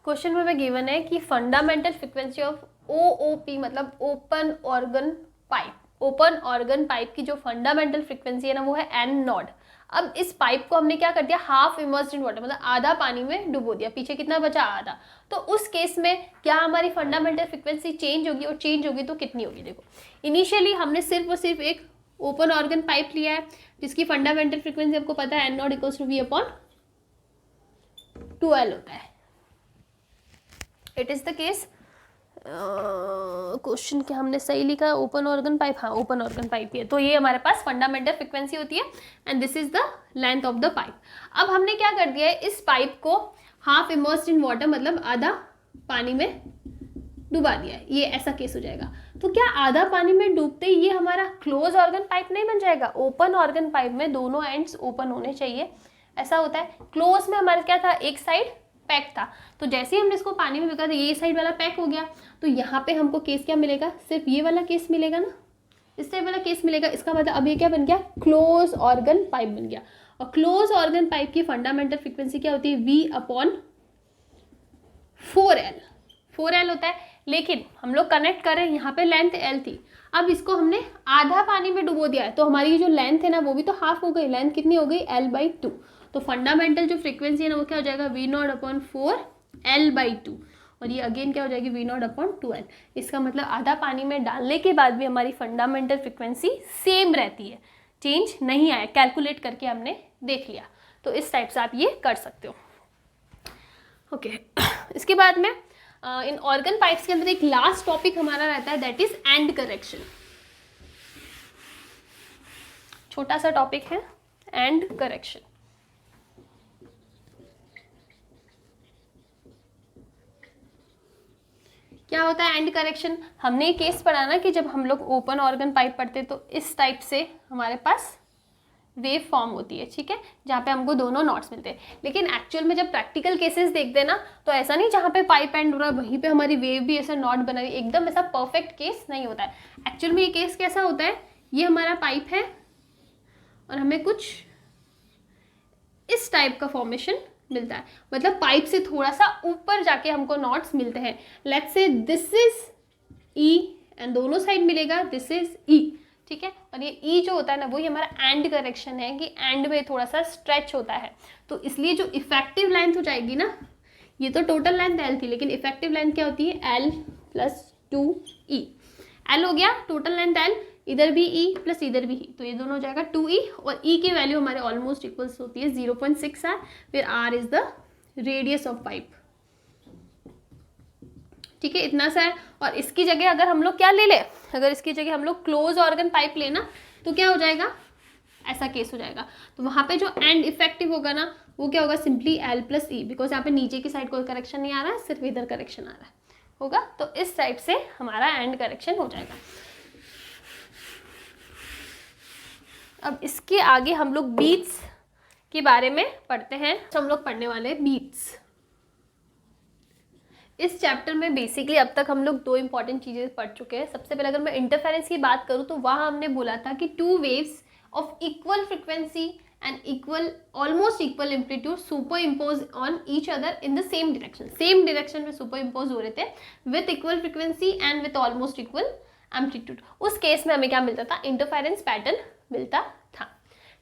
क्वेश्चन में गिवन है कि फंडामेंटल फ्रिक्वेंसी ऑफ OOP मतलब open organ pipe, open organ pipe की जो फंडामेंटल फ्रीक्वेंसी है ना वो है एन नॉट। अब इस पाइप को हमने क्या कर दिया, हाफ इमर्स्ड इन वाटर, मतलब आधा पानी में डुबो दिया, पीछे कितना बचा, आधा। तो उस केस में क्या हमारी फंडामेंटल फ्रीक्वेंसी चेंज होगी, और चेंज होगी तो कितनी होगी। देखो इनिशियली हमने सिर्फ और सिर्फ एक ओपन ऑर्गन पाइप लिया है जिसकी फंडामेंटल फ्रीक्वेंसी आपको पता है N naught equals to V upon 2L होता है। It is the case, question क्या हमने सही लिखा है, ओपन ऑर्गन पाइप, हाँ ओपन ऑर्गन पाइप ही है। तो ये हमारे पास फंडामेंटल फ्रीक्वेंसी होती है and this is the length of the pipe. अब हमने क्या कर दिया है, इस पाइप को हाफ इमर्स्ड इन वाटर, मतलब आधा पानी में डुबा दिया है, ये ऐसा केस हो जाएगा। तो क्या आधा पानी में डूबते ही ये हमारा क्लोज ऑर्गन पाइप नहीं बन जाएगा। ओपन ऑर्गन पाइप में दोनों एंड्स ओपन होने चाहिए, ऐसा होता है। क्लोज में हमारा क्या था, एक साइड पैक था, तो जैसे ही हमने इसको पानी में भिगा दिया ये साइड वाला पैक हो गया, तो यहाँ पे हमको केस क्या मिलेगा, सिर्फ ये वाला केस मिलेगा ना, इस टाइप वाला केस मिलेगा। इसका मतलब अब ये क्या बन गया, क्लोज ऑर्गन पाइप बन गया। और क्लोज ऑर्गन पाइप की फंडामेंटल फ्रीक्वेंसी क्या होती है, V अपॉन 4L, 4L होता है। लेकिन हम लोग कनेक्ट कर रहे हैं, यहाँ पे लेंथ L थी, अब इसको हमने आधा पानी में डुबो दिया है, तो हमारी जो लेंथ है ना वो भी तो हाफ हो गई, लेंथ कितनी हो गई, L/2। तो फंडामेंटल जो फ्रीक्वेंसी है ना वो क्या हो जाएगा, V0 अपॉन 4L/2, और ये अगेन क्या हो जाएगी, V0 अपॉन 2L। इसका मतलब आधा पानी में डालने के बाद भी हमारी फंडामेंटल फ्रीक्वेंसी सेम रहती है, चेंज नहीं आया, कैलकुलेट करके हमने देख लिया। तो इस टाइप से आप ये कर सकते हो। ओके इसके बाद में इन ऑर्गन पाइप्स के अंदर एक लास्ट टॉपिक हमारा रहता है, दैट इज एंड करेक्शन। छोटा सा टॉपिक है एंड करेक्शन। क्या होता है एंड करेक्शन, हमने एक केस पढ़ा ना कि जब हम लोग ओपन ऑर्गन पाइप पढ़ते तो इस टाइप से हमारे पास वेव फॉर्म होती है, ठीक है, जहाँ पे हमको दोनों नॉट्स मिलते हैं। लेकिन एक्चुअल में जब प्रैक्टिकल केसेस देखते हैं ना तो ऐसा नहीं जहाँ पे पाइप एंड हो रहा है वहीं पे हमारी वेव भी ऐसा नॉट बना हुई, एकदम ऐसा परफेक्ट केस नहीं होता है। एक्चुअल में ये केस कैसा होता है, ये हमारा पाइप है और हमें कुछ इस टाइप का फॉर्मेशन मिलता है, मतलब पाइप से थोड़ा सा ऊपर जाके हमको नॉट्स मिलते हैं। Let's say this is E and दोनों साइड मिलेगा दिस इज ई, ठीक है। और ये ई जो होता है ना वही हमारा एंड करेक्शन है कि एंड में थोड़ा सा स्ट्रेच होता है, तो इसलिए जो इफेक्टिव लेंथ हो जाएगी ना, ये तो टोटल लेंथ L थी लेकिन इफेक्टिव लेंथ क्या होती है, L+2E। L हो गया टोटल लेंथ L, इधर भी E प्लस इधर भी E, तो ये दोनों हो जाएगा 2E, और E की वैल्यू हमारे ऑलमोस्ट इक्वल्स होती है 0.6R, फिर R is the radius of pipe, ठीक है, इतना सा है। और इसकी जगह अगर हम लोग क्या ले ले, अगर इसकी जगह हम लोग क्लोज ऑर्गन पाइप लेना तो क्या हो जाएगा, ऐसा केस हो जाएगा। तो वहाँ पे जो एंड इफेक्टिव होगा ना वो क्या होगा, सिंपली L+E, बिकॉज यहाँ पे नीचे की साइड कोई करेक्शन नहीं आ रहा है, सिर्फ इधर करेक्शन आ रहा है होगा, तो इस टाइप से हमारा एंड करेक्शन हो जाएगा। अब इसके आगे हम लोग बीट्स के बारे में पढ़ते हैं, तो हम लोग पढ़ने वाले हैं बीट्स। इस चैप्टर में बेसिकली अब तक हम लोग दो इंपॉर्टेंट चीज़ें पढ़ चुके हैं। सबसे पहले अगर मैं इंटरफेरेंस की बात करूँ तो वहाँ हमने बोला था कि two waves of equal frequency and equal almost equal amplitude super impose on each other in the same direction, same direction में सुपर इम्पोज हो रहे थे with equal frequency and with almost equal amplitude. उस case में हमें क्या मिलता था, इंटरफेरेंस पैटर्न मिलता था।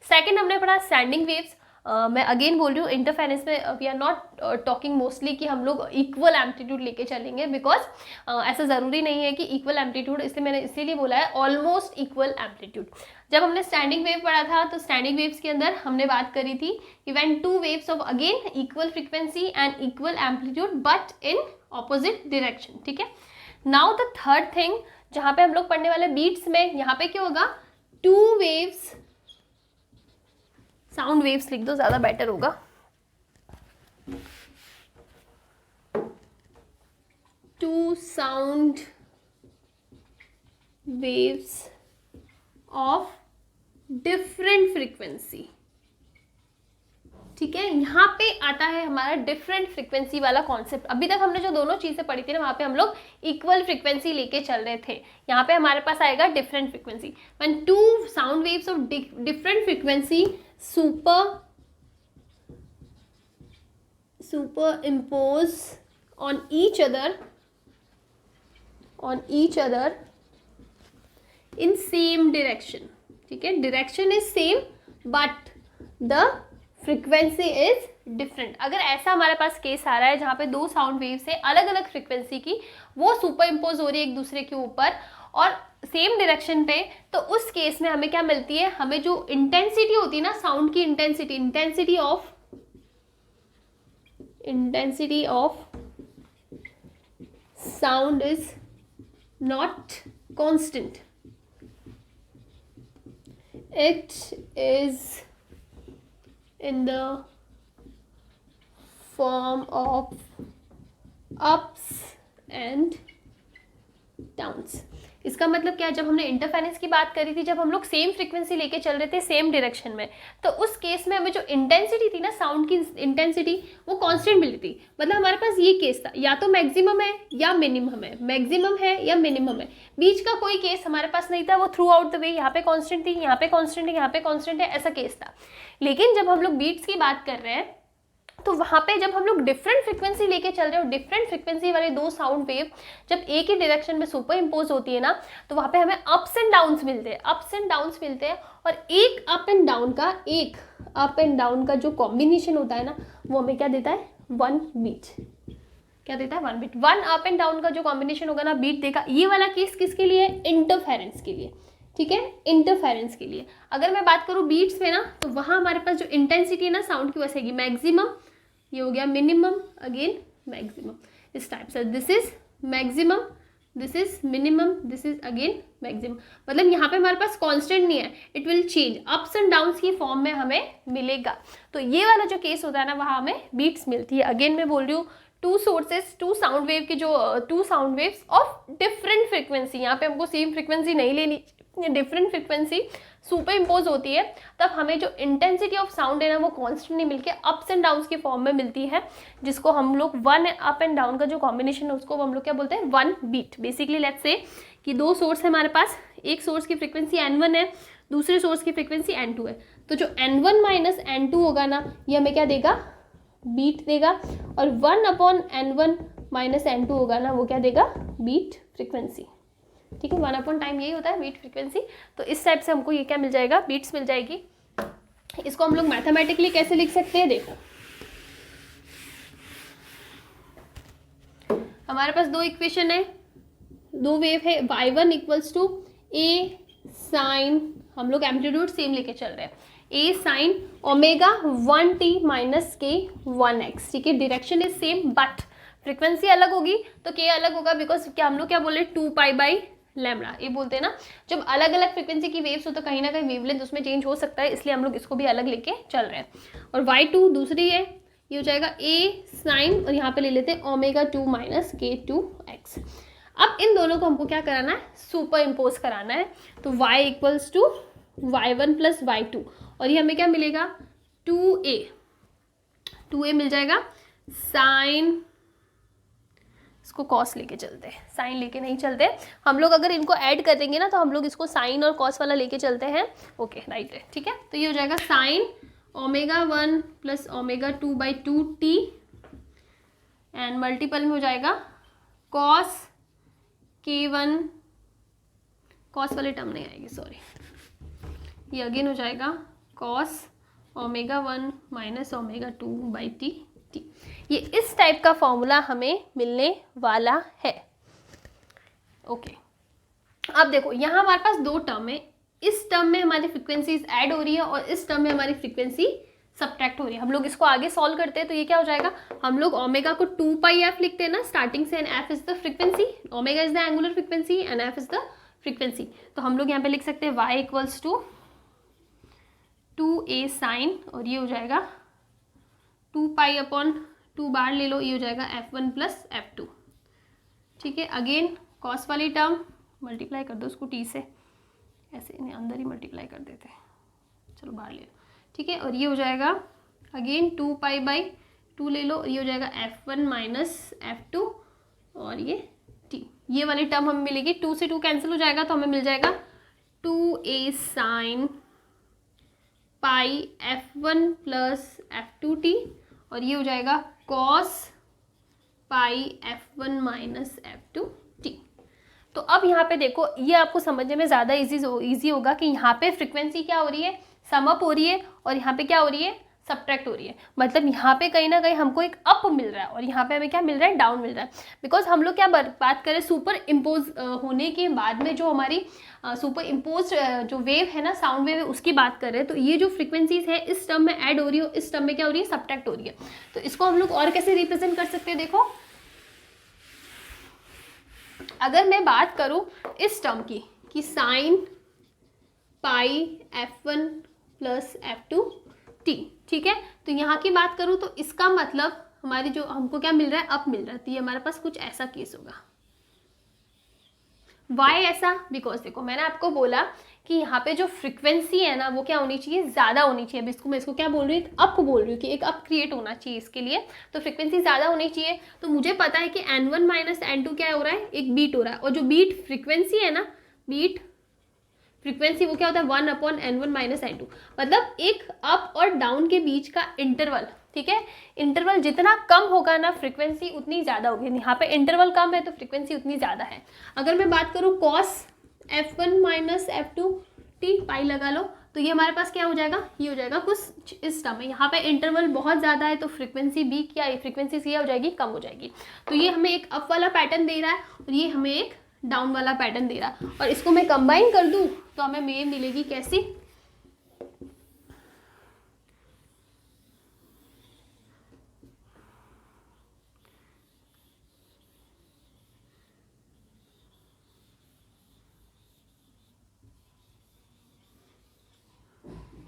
सेकेंड हमने पढ़ा स्टैंडिंग वेव्स। मैं अगेन बोल रही हूँ इंटरफेरेंस में we are not talking mostly कि हम लोग इक्वल एम्पलीट्यूड लेके चलेंगे, बिकॉज ऐसा ज़रूरी नहीं है कि इक्वल एम्पलीट्यूड, इसलिए मैंने इसीलिए बोला है ऑलमोस्ट इक्वल एम्पलीट्यूड। जब हमने स्टैंडिंग वेव पढ़ा था तो स्टैंडिंग वेव्स के अंदर हमने बात करी थी कि when two waves of again equal frequency and equal amplitude but in opposite direction, ठीक है। नाउ द थर्ड थिंग जहाँ पे हम लोग पढ़ने वाले बीट्स में, यहाँ पे क्या होगा, टू वेव्स, साउंड वेव्स लिख दो ज़्यादा बेटर होगा, two sound waves of different frequency, ठीक है। यहाँ पे आता है हमारा डिफरेंट फ्रीक्वेंसी वाला कॉन्सेप्ट। अभी तक हमने जो दोनों चीज़ें पढ़ी थी ना वहाँ पे हम लोग इक्वल फ्रीक्वेंसी लेके चल रहे थे, यहाँ पे हमारे पास आएगा different frequency. When two sound waves of different frequency superimpose on each other in same direction, ठीक है, direction is same but the frequency is different. अगर ऐसा हमारे पास केस आ रहा है जहाँ पे दो साउंड वेव्स है अलग अलग फ्रिक्वेंसी की, वो सुपर इम्पोज हो रही है एक दूसरे के ऊपर और सेम डायरेक्शन पे, तो उस केस में हमें क्या मिलती है, हमें जो इंटेंसिटी होती है ना साउंड की, intensity of sound is not constant, it is in the form of ups and downs। इसका मतलब क्या है, जब हमने इंटरफेरेंस की बात करी थी, जब हम लोग सेम फ्रीक्वेंसी लेके चल रहे थे सेम डायरेक्शन में, तो उस केस में हमें जो इंटेंसिटी थी ना, साउंड की इंटेंसिटी, वो कांस्टेंट मिली थी। मतलब हमारे पास ये केस था, या तो मैक्सिमम है या मिनिमम है, मैक्सिमम है या मिनिमम है, बीच का कोई केस हमारे पास नहीं था। वो थ्रू आउट द वे यहाँ पे कांस्टेंट थी, यहाँ पे कांस्टेंट है, यहाँ पे कांस्टेंट है, ऐसा केस था। लेकिन जब हम लोग बीट्स की बात कर रहे हैं, तो वहाँ पे जब हम लोग डिफरेंट फ्रिक्वेंसी लेके चल रहे हो, डिफरेंट फ्रिक्वेंसी वाले दो साउंड वेव जब एक ही डायरेक्शन में सुपर इम्पोज होती है ना, तो वहाँ पे हमें अप्स एंड डाउन्स मिलते हैं, और एक अप एंड डाउन का जो कॉम्बिनेशन होता है ना, वो हमें क्या देता है, वन बीट। क्या देता है, one beat. One up and down का जो कॉम्बिनेशन होगा ना, बीट देगा। ये वाला केस किसके लिए है, इंटरफेरेंस के लिए, ठीक है, इंटरफेरेंस के लिए। अगर मैं बात करूँ बीट्स में ना, तो वहाँ हमारे पास जो इंटेंसिटी है ना साउंड की, वैसे है मैक्सिमम, ये हो गया मिनिमम, अगेन मैक्सिमम, इस टाइप से। This is maximum, this is minimum, this is again maximum. मतलब यहाँ पे हमारे पास कांस्टेंट नहीं है, it will change, ups and downs की फॉर्म में हमें मिलेगा। तो ये वाला जो केस होता है ना, वहाँ हमें बीट्स मिलती है। अगेन मैं बोल रही हूँ, two sources, two sound wave की जो two sound waves of different frequency, यहाँ पे हमको सेम फ्रिक्वेंसी नहीं लेनी, डिफरेंट फ्रिक्वेंसी सुपर इम्पोज होती है, तब हमें जो इंटेंसिटी ऑफ साउंड है ना, वो कांस्टेंट नहीं मिलके अप्स एंड डाउन्स की फॉर्म में मिलती है, जिसको हम लोग वन अप एंड डाउन का जो कॉम्बिनेशन है उसको हम लोग क्या बोलते हैं, one beat. Basically let's say कि दो सोर्स है हमारे पास, एक सोर्स की फ्रिक्वेंसी n1 है, दूसरे सोर्स की फ्रिक्वेंसी n2 है, तो जो n1 माइनस n2 होगा ना, ये हमें क्या देगा, बीट देगा, और 1/n1 माइनस n2 होगा ना, वो क्या देगा, बीट फ्रिक्वेंसी, ठीक है। 1 टाइम यही होता है बीट फ्रीक्वेंसी। तो इस टाइप से हमको ये क्या मिल जाएगा, बीट्स मिल जाएगी। इसको हम लोग मैथमेटिकली कैसे लिख सकते हैं, देखो हमारे पास दो इक्वेशन है, दो वेव है, y1 equals to a sign, हम लोग एम्पलीट्यूड सेम लेके चल रहे हैं, a sine omega 1t minus k 1x, ठीक है। Direction is same but frequency अलग होगी, तो k अलग होगा, बिकॉज क्या हम लोग क्या बोले, 2π/λ, ये बोलते हैं ना, जब अलग अलग फ्रिक्वेंसी की वेव्स हो तो कहीं ना कहीं वेवलेंथ उसमें चेंज हो सकता है, इसलिए हम लोग इसको भी अलग लेके चल रहे हैं। और y2 दूसरी है, ये हो जाएगा a साइन, और यहाँ पे ले लेते हैं ओमेगा 2 माइनस k 2x। अब इन दोनों को हमको क्या कराना है, सुपर इम्पोज कराना है, तो y equals to y1 plus y2, और ये हमें क्या मिलेगा, 2a मिल जाएगा साइन, इसको कॉस लेके चलते हैं, साइन लेके नहीं चलते हम लोग। अगर इनको ऐड कर देंगे ना, तो हम लोग इसको साइन और कॉस वाला लेके चलते हैं, ओके राइट है, ठीक है। तो ये हो जाएगा sine omega 1 plus omega 2/2t, and multiple में हो जाएगा कॉस k1, कॉस वाले टर्म नहीं आएगी, सॉरी, ये अगेन हो जाएगा cos omega 1 minus omega 2/t। ये इस टाइप का फॉर्मूला हमें मिलने वाला है, ओके। अब देखो यहाँ हमारे पास दो टर्म है, इस टर्म में हमारी फ्रीक्वेंसीज ऐड हो रही है और इस टर्म में हमारी फ्रीक्वेंसी सब्ट्रैक्ट हो रही है। हम लोग इसको आगे सॉल्व करते हैं, तो ये क्या हो जाएगा, हम लोग ओमेगा को 2πf लिखते हैं ना स्टार्टिंग से, and f is the frequency, omega is the angular frequency and f is the frequency. तो हम लोग यहाँ पे लिख सकते हैं y equals to 2a sign, और ये हो जाएगा 2π/2 बार ले लो, ये हो जाएगा f1 प्लस f2, ठीक है। अगेन कॉस वाली टर्म मल्टीप्लाई कर दो उसको t से, ऐसे इन्हें अंदर ही मल्टीप्लाई कर देते हैं, चलो बाहर ले लो, ठीक है। और ये हो जाएगा अगेन 2π/2 ले लो, ये हो जाएगा f1 माइनस f2, और ये t, ये वाली टर्म हमें मिलेगी, 2 से 2 कैंसिल हो जाएगा, तो हमें मिल जाएगा 2a sine pi f1 plus f2t, और ये हो जाएगा cos pi f1 minus f2t। तो अब यहाँ पे देखो, ये आपको समझने में ज़्यादा ईजी होगा कि यहाँ पे फ्रिक्वेंसी क्या हो रही है, सम अप हो रही है, और यहाँ पे क्या हो रही है, सब्ट्रैक्ट हो रही है। मतलब यहाँ पे कहीं ना कहीं हमको एक अप मिल रहा है और यहाँ पे हमें क्या मिल रहा है, डाउन मिल रहा है। बिकॉज हम लोग क्या बात करें, सुपर इम्पोज होने के बाद में जो हमारी सुपर इम्पोज जो वेव है ना, साउंड वेव है, उसकी बात कर रहे हैं। तो ये जो फ्रिक्वेंसीज है इस टर्म में ऐड हो रही है, इस टर्म में क्या हो रही है, सब्ट्रैक्ट हो रही है। तो इसको हम लोग और कैसे रिप्रेजेंट कर सकते हैं, देखो अगर मैं बात करूं इस टर्म की कि sine pi F1 plus F2 t, ठीक है। तो यहाँ की बात करूं तो इसका मतलब हमारी जो हमको क्या मिल रहा है, अप मिल रहा है। तो ये हमारे पास कुछ ऐसा केस होगा। वाई ऐसा, बिकॉज देखो मैंने आपको बोला कि यहाँ पे जो फ्रिक्वेंसी है ना वो क्या होनी चाहिए, ज़्यादा होनी चाहिए। अब मैं इसको क्या बोल रही हूँ, अप बोल रही हूँ कि एक अप क्रिएट होना चाहिए इसके लिए। तो फ्रिक्वेंसी ज़्यादा होनी चाहिए। तो मुझे पता है कि N1 माइनस N2 क्या हो रहा है, एक बीट हो रहा है। और जो बीट फ्रिक्वेंसी है ना, बीट फ्रीक्वेंसी वो क्या होता है, 1/N1 माइनस N2। मतलब एक अप और डाउन के बीच का इंटरवल, ठीक है। इंटरवल जितना कम होगा ना, फ्रीक्वेंसी उतनी ज़्यादा होगी। यहाँ पे इंटरवल कम है तो फ्रीक्वेंसी उतनी ज़्यादा है। अगर मैं बात करूँ cos F1 minus F2 t, पाई लगा लो, तो ये हमारे पास क्या हो जाएगा, ये हो जाएगा कुछ इस टर्म में। यहाँ पे इंटरवल बहुत ज़्यादा है तो फ्रीक्वेंसी भी क्या, फ्रीक्वेंसी क्या हो जाएगी, कम हो जाएगी। तो ये हमें एक अप वाला पैटर्न दे रहा है और ये हमें एक डाउन वाला पैटर्न दे रहा। और इसको मैं कंबाइन कर दूं तो हमें वेव मिलेगी कैसी,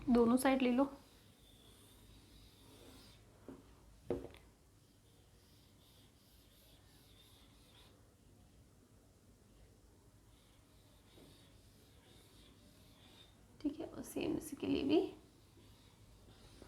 दोनों साइड ले लो, ठीक है। और सेम इसके लिए भी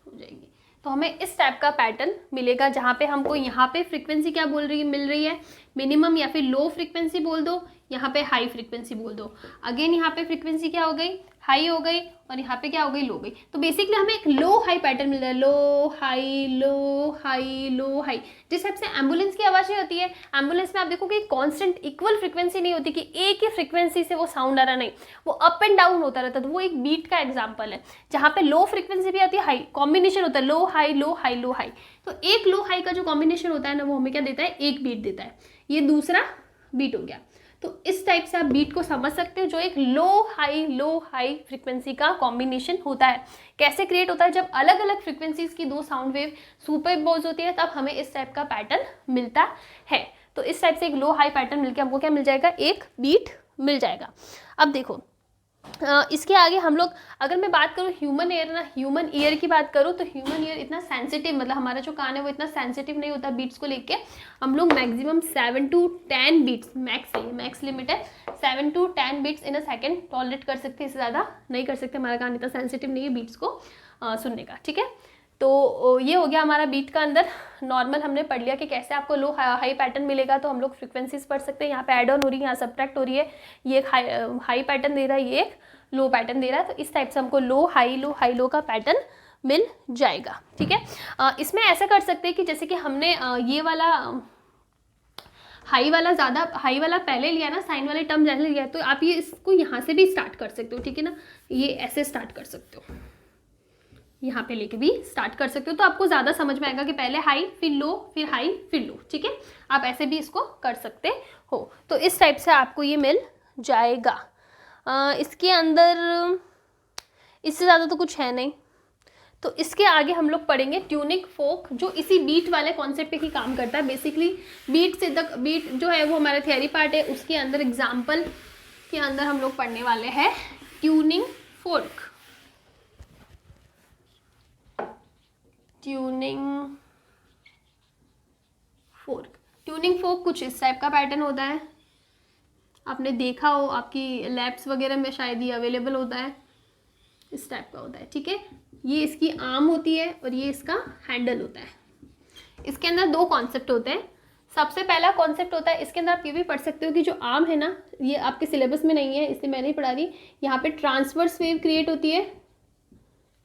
हो जाएगी। तो हमें इस टाइप का पैटर्न मिलेगा जहाँ पे हमको यहाँ पे फ्रीक्वेंसी क्या बोल रही है, मिल रही है मिनिमम, या फिर लो फ्रीक्वेंसी बोल दो, यहाँ पे हाई फ्रीक्वेंसी बोल दो। अगेन यहाँ पे फ्रीक्वेंसी क्या हो गई, हाई हो गई, और यहाँ पे क्या हो गई, लो गई। तो बेसिकली हमें एक लो हाई पैटर्न मिल रहा है, low high low high low high. जिस टाइप से एम्बुलेंस की आवाज़ें होती है, एम्बुलेंस में आप देखो कि कांस्टेंट इक्वल फ्रीक्वेंसी नहीं होती कि एक ही फ्रीक्वेंसी से वो साउंड आ रहा, नहीं, वो अप एंड डाउन होता रहता है। तो वो एक बीट का एग्जाम्पल है जहाँ पे लो फ्रीक्वेंसी भी आती है, हाई कॉम्बिनेशन होता है, low high low high low high. तो एक लो हाई का जो कॉम्बिनेशन होता है ना, वो हमें क्या देता है, एक बीट देता है। ये दूसरा बीट हो गया। तो इस टाइप से आप बीट को समझ सकते हो, जो एक लो हाई फ्रीक्वेंसी का कॉम्बिनेशन होता है। कैसे क्रिएट होता है, जब अलग अलग फ्रीक्वेंसीज की दो साउंड वेव सुपरइम्पोज होती है तब हमें इस टाइप का पैटर्न मिलता है। तो इस टाइप से एक लो हाई पैटर्न मिलकर हमको क्या मिल जाएगा, एक बीट मिल जाएगा। अब देखो इसके आगे हम लोग, अगर मैं बात करूँ ह्यूमन ईयर ना, ह्यूमन ईयर की बात करूँ तो ह्यूमन ईयर इतना सेंसिटिव, मतलब हमारा जो कान है वो इतना सेंसिटिव नहीं होता बीट्स को लेके। हम लोग maximum 7 to 10 beats, max limit है 7 to 10 beats in a second tolerate कर सकते हैं, इससे ज़्यादा नहीं कर सकते। हमारा कान इतना सेंसिटिव नहीं है बीट्स को सुनने का, ठीक है। तो ये हो गया हमारा बीट का अंदर नॉर्मल हमने पढ़ लिया कि कैसे आपको लो हाई पैटर्न मिलेगा। तो हम लोग फ्रीक्वेंसीज पढ़ सकते हैं, यहाँ पे ऐड ऑन हो रही है, यहाँ सब्ट्रैक्ट हो रही है, ये एक हाई पैटर्न दे रहा है, ये एक लो पैटर्न दे रहा है। तो इस टाइप से हमको लो हाई लो का पैटर्न मिल जाएगा, ठीक है। इसमें ऐसा कर सकते हैं कि जैसे कि हमने ये वाला हाई वाला पहले लिया ना, साइन वाले टर्म जैसे लिया, तो आप ये इसको यहाँ से भी स्टार्ट कर सकते हो, ठीक है ना। ये ऐसे स्टार्ट कर सकते हो, यहाँ पे लेके भी स्टार्ट कर सकते हो। तो आपको ज़्यादा समझ में आएगा कि पहले हाई फिर लो फिर हाई फिर लो, ठीक है। आप ऐसे भी इसको कर सकते हो। तो इस टाइप से आपको ये मिल जाएगा। इसके अंदर इससे ज़्यादा तो कुछ है नहीं। तो इसके आगे हम लोग पढ़ेंगे ट्यूनिंग फोक, जो इसी बीट वाले कॉन्सेप्ट पे ही काम करता है। बेसिकली बीट से तक, बीट जो है वो हमारा थियरी पार्ट है, उसके अंदर एग्जाम्पल के अंदर हम लोग पढ़ने वाले हैं ट्यूनिंग फोक। ट्यूनिंग फोक कुछ इस टाइप का पैटर्न होता है, आपने देखा हो, आपकी लैब्स वगैरह में शायद ये अवेलेबल होता है, इस टाइप का होता है, ठीक है। ये इसकी आर्म होती है और ये इसका हैंडल होता है। इसके अंदर दो कॉन्सेप्ट होते हैं। सबसे पहला कॉन्सेप्ट होता है, इसके अंदर आप ये भी पढ़ सकते हो कि जो आर्म है ना, ये आपके सिलेबस में नहीं है इसलिए मैं नहीं पढ़ा रही। यहाँ पे ट्रांसवर्स वेव क्रिएट होती है,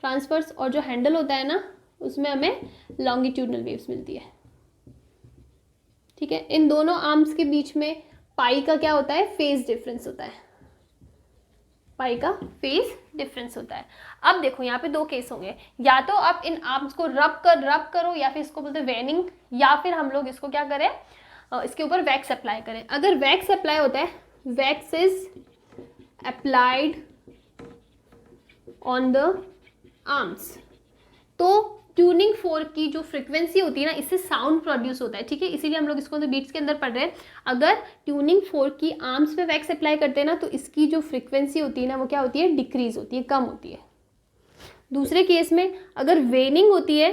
ट्रांसवर्स, और जो हैंडल होता है ना उसमें हमें लॉन्गिट्यूडनल वेव्स मिलती है, ठीक है। इन दोनों आर्म्स के बीच में पाई का क्या होता है, फेज डिफरेंस होता है, पाई का फेज डिफरेंस होता है। अब देखो यहाँ पे दो केस होंगे, या तो आप इन आर्म्स को रब करो, या फिर इसको बोलते हैं वेनिंग, या फिर हम लोग इसको क्या करें, इसके ऊपर वैक्स अप्लाई करें। अगर वैक्स अप्लाई होता है, wax is applied on the arms, तो ट्यूनिंग फोर्क की जो फ्रीक्वेंसी होती है ना, इससे साउंड प्रोड्यूस होता है, ठीक है, इसीलिए हम लोग इसको तो बीट्स के अंदर पढ़ रहे हैं। अगर ट्यूनिंग फोर्क की आर्म्स पे वैक्स अप्लाई करते हैं ना, तो इसकी जो फ्रीक्वेंसी होती है ना, वो क्या होती है, डिक्रीज होती है, कम होती है। दूसरे केस में अगर वेनिंग होती है,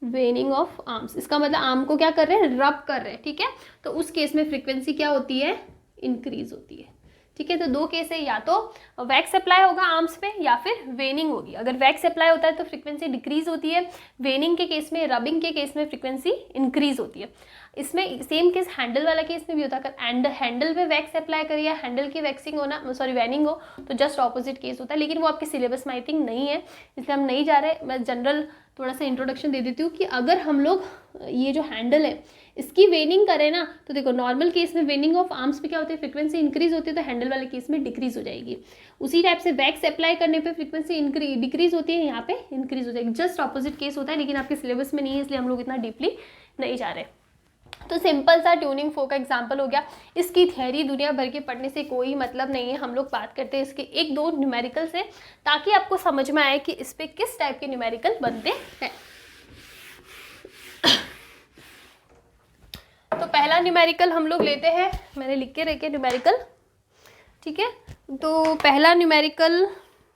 वेनिंग ऑफ आर्म्स, इसका मतलब आर्म को क्या कर रहे हैं, रब कर रहे हैं, ठीक है, तो उस केस में फ्रीक्वेंसी क्या होती है, इंक्रीज होती है, ठीक है। तो दो केस है, या तो वैक्स अप्लाई होगा आर्म्स पे, या फिर वेनिंग होगी। अगर वैक्स अप्लाई होता है तो फ्रीक्वेंसी डिक्रीज होती है, वेनिंग के केस में, रबिंग के केस में फ्रीक्वेंसी इंक्रीज होती है। इसमें सेम केस हैंडल वाला केस में भी होता है, अगर हैंडल पे वैक्स अप्लाई करिए या हैंडल की वैक्सिंग होना, सॉरी वेनिंग हो, तो जस्ट ऑपोजिट केस होता है, लेकिन वो आपके सिलेबस में आई थिंक नहीं है, इसलिए हम नहीं जा रहे। मैं जनरल थोड़ा सा इंट्रोडक्शन दे देती हूँ कि अगर हम लोग ये जो हैंडल है इसकी वेनिंग करें ना, तो देखो नॉर्मल केस में वेनिंग ऑफ आर्म्स पे क्या होती है, फ्रीक्वेंसी इंक्रीज होती है, तो हैंडल वाले केस में डिक्रीज हो जाएगी। उसी टाइप से वैक्स अप्लाई करने पे फ्रीक्वेंसी डिक्रीज होती है, यहाँ पे इंक्रीज हो जाएगी, जस्ट ऑपोजिट केस होता है, लेकिन आपके सिलेबस में नहीं है, इसलिए हम लोग इतना डीपली नहीं जा रहे। तो सिंपल सा ट्यूनिंग फोर्क का एग्जांपल हो गया। इसकी थ्योरी दुनिया भर के पढ़ने से कोई मतलब नहीं है, हम लोग बात करते हैं इसके एक दो न्यूमेरिकल से, ताकि आपको समझ में आए कि इस पे किस टाइप के न्यूमेरिकल बनते हैं। तो पहला न्यूमेरिकल हम लोग लेते हैं, मैंने लिख के रखे न्यूमेरिकल, ठीक है। तो पहला न्यूमेरिकल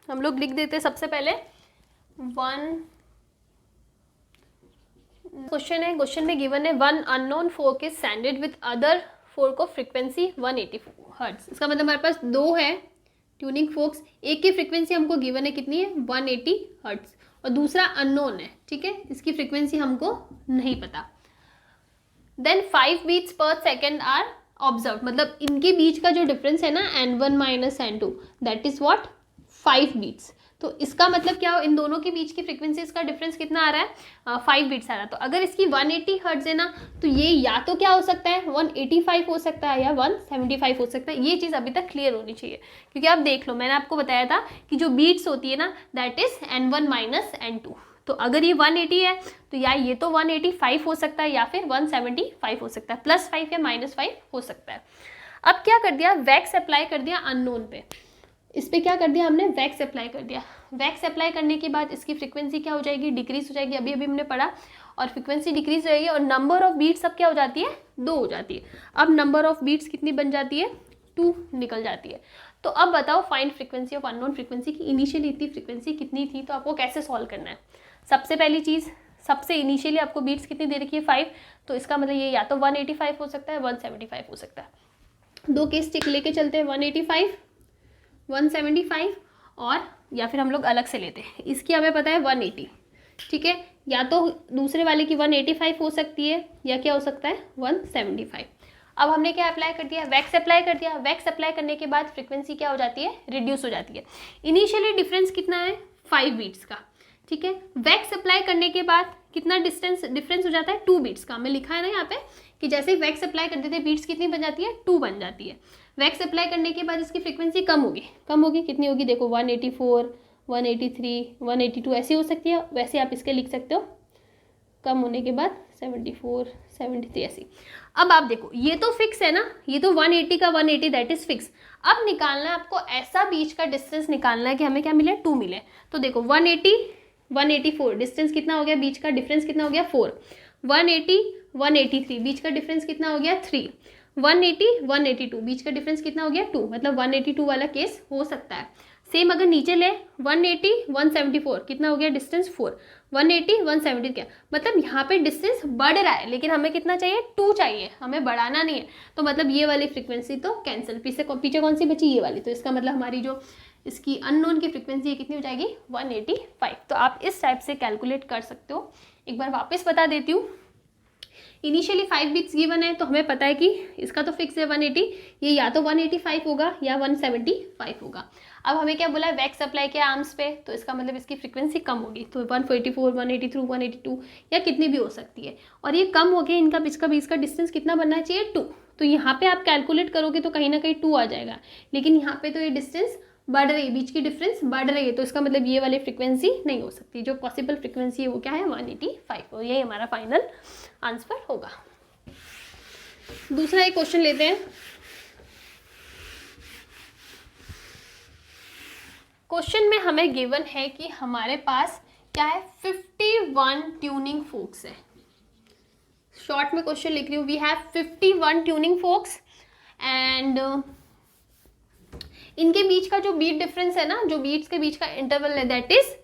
हम लोग लिख देते हैं सबसे पहले, क्वेश्चन है, क्वेश्चन में गिवन है one unknown fork is sounded with other fork of frequency 180 hertz. इसका मतलब हमारे पास दो है ट्यूनिंग फोर्क्स, एक की फ्रीक्वेंसी हमको गिवन है कितनी है, 180 हर्ट्ज, और दूसरा अननोन है, ठीक है, इसकी फ्रीक्वेंसी हमको नहीं पता। Then 5 beats per second are observe, मतलब इनके बीच का जो डिफरेंस है ना n1 minus n2, that is what 5 beats. तो इसका मतलब क्या हो, इन दोनों के बीच की फ्रीक्वेंसीज का डिफरेंस कितना आ रहा है, 5 बीट्स आ रहा है। तो अगर इसकी 180 हर्ट्ज है ना, तो ये या तो क्या हो सकता है 185 हो सकता है, या 175 हो सकता है। ये चीज़ अभी तक क्लियर होनी चाहिए, क्योंकि आप देख लो मैंने आपको बताया था कि जो बीट्स होती है ना, that is n1 minus n2। तो अगर ये 180 है तो या ये तो 185 हो सकता है, या फिर 175 हो सकता है, +5 या -5 हो सकता है। अब क्या कर दिया, वैक्स अप्लाई कर दिया अननोन पे, इस पे क्या कर दिया हमने, वैक्स अप्लाई कर दिया। वैक्स अप्लाई करने के बाद इसकी फ्रीक्वेंसी क्या हो जाएगी, डिक्रीज हो जाएगी, अभी अभी हमने पढ़ा, और फ्रीक्वेंसी डिक्रीज हो जाएगी, और नंबर ऑफ बीट्स अब क्या हो जाती है, 2 हो जाती है। अब नंबर ऑफ बीट्स कितनी बन जाती है, 2 निकल जाती है। तो अब बताओ find frequency of unknown frequency की इनिशियली इतनी फ्रीक्वेंसी कितनी थी, तो आपको कैसे सॉल्व करना है। सबसे पहली चीज़, सबसे इनिशियली आपको बीट्स कितनी दे रखी है, 5, तो इसका मतलब ये या तो 185 हो सकता है, 175 हो सकता है। दो केस टिक लेके चलते हैं, 185, 175, और या फिर हम लोग अलग से लेते हैं, इसकी हमें पता है 180, ठीक है, या तो दूसरे वाले की 185 हो सकती है, या क्या हो सकता है 175। अब हमने क्या अप्लाई कर दिया, वैक्स अप्लाई कर दिया। वैक्स अप्लाई करने के बाद फ्रीक्वेंसी क्या हो जाती है, रिड्यूस हो जाती है। इनिशियली डिफरेंस कितना है, 5 बीट्स का, ठीक है। वैक्स अप्लाई करने के बाद कितना डिफरेंस हो जाता है, 2 बीट्स का। हमें लिखा है ना यहाँ पे कि जैसे ही वैक्स अप्लाई कर देते हैं बीट्स कितनी बन जाती है, 2 बन जाती है। वैक्स अप्लाई करने के बाद इसकी फ्रीक्वेंसी कम होगी, कितनी होगी, देखो 184, 183, 182 ऐसी हो सकती है, वैसे आप इसके लिख सकते हो, कम होने के बाद 74, 73 ऐसी। अब आप देखो ये तो फिक्स है ना, ये तो 180 का 180 दैट इज फिक्स। अब निकालना है आपको ऐसा बीच का डिस्टेंस निकालना है कि हमें क्या मिले, 2 मिले। तो देखो 180, 184, डिस्टेंस कितना हो गया, बीच का डिफरेंस कितना हो गया, 4। 180, 183, बीच का डिफरेंस कितना हो गया, 3। 180, 182, बीच का डिफरेंस कितना हो गया, 2, मतलब 182 वाला केस हो सकता है। सेम अगर नीचे ले 180, 174, कितना हो गया डिस्टेंस, 4। 180, 170 क्या, मतलब यहाँ पे डिस्टेंस बढ़ रहा है, लेकिन हमें कितना चाहिए, 2 चाहिए, हमें बढ़ाना नहीं है। तो मतलब ये वाली फ्रीक्वेंसी तो कैंसिल, पीछे कौन सी बची, ये वाली। तो इसका मतलब हमारी जो इसकी अननोन की फ्रीक्वेंसी कितनी हो जाएगी, 185। तो आप इस टाइप से कैलकुलेट कर सकते हो। एक बार वापस बता देती हूँ, इनिशियली 5 बीट्स गिवन है, तो हमें पता है कि इसका तो फिक्स है 180, ये या तो 185 होगा या 175 होगा। अब हमें क्या बोला है, वैक्स अप्लाई किया आर्म्स पे, तो इसका मतलब इसकी फ्रीक्वेंसी कम होगी, तो 144, 183, 182 या कितनी भी हो सकती है। और ये कम हो गया, इनका बीच का डिस्टेंस कितना बनना चाहिए, 2। तो यहाँ पे आप कैलकुलेट करोगे तो कहीं ना कहीं 2 आ जाएगा, लेकिन यहाँ पे तो ये डिस्टेंस बढ़ रही है, बीच की डिफरेंस बढ़ रही है, तो इसका मतलब ये वाली फ्रीक्वेंसी नहीं हो सकती। जो पॉसिबल फ्रीक्वेंसी है वो क्या है, 185, और यही हमारा फाइनल आंसर होगा। दूसरा एक क्वेश्चन लेते हैं। क्वेश्चन में हमें गिवन है कि हमारे पास क्या है, 51 ट्यूनिंग फोक्स है। शॉर्ट में क्वेश्चन लिख रही हूँ, we have 51 tuning forks and इनके बीच का जो बीट डिफरेंस है ना, जो बीट्स के बीच का इंटरवल है, दैट इज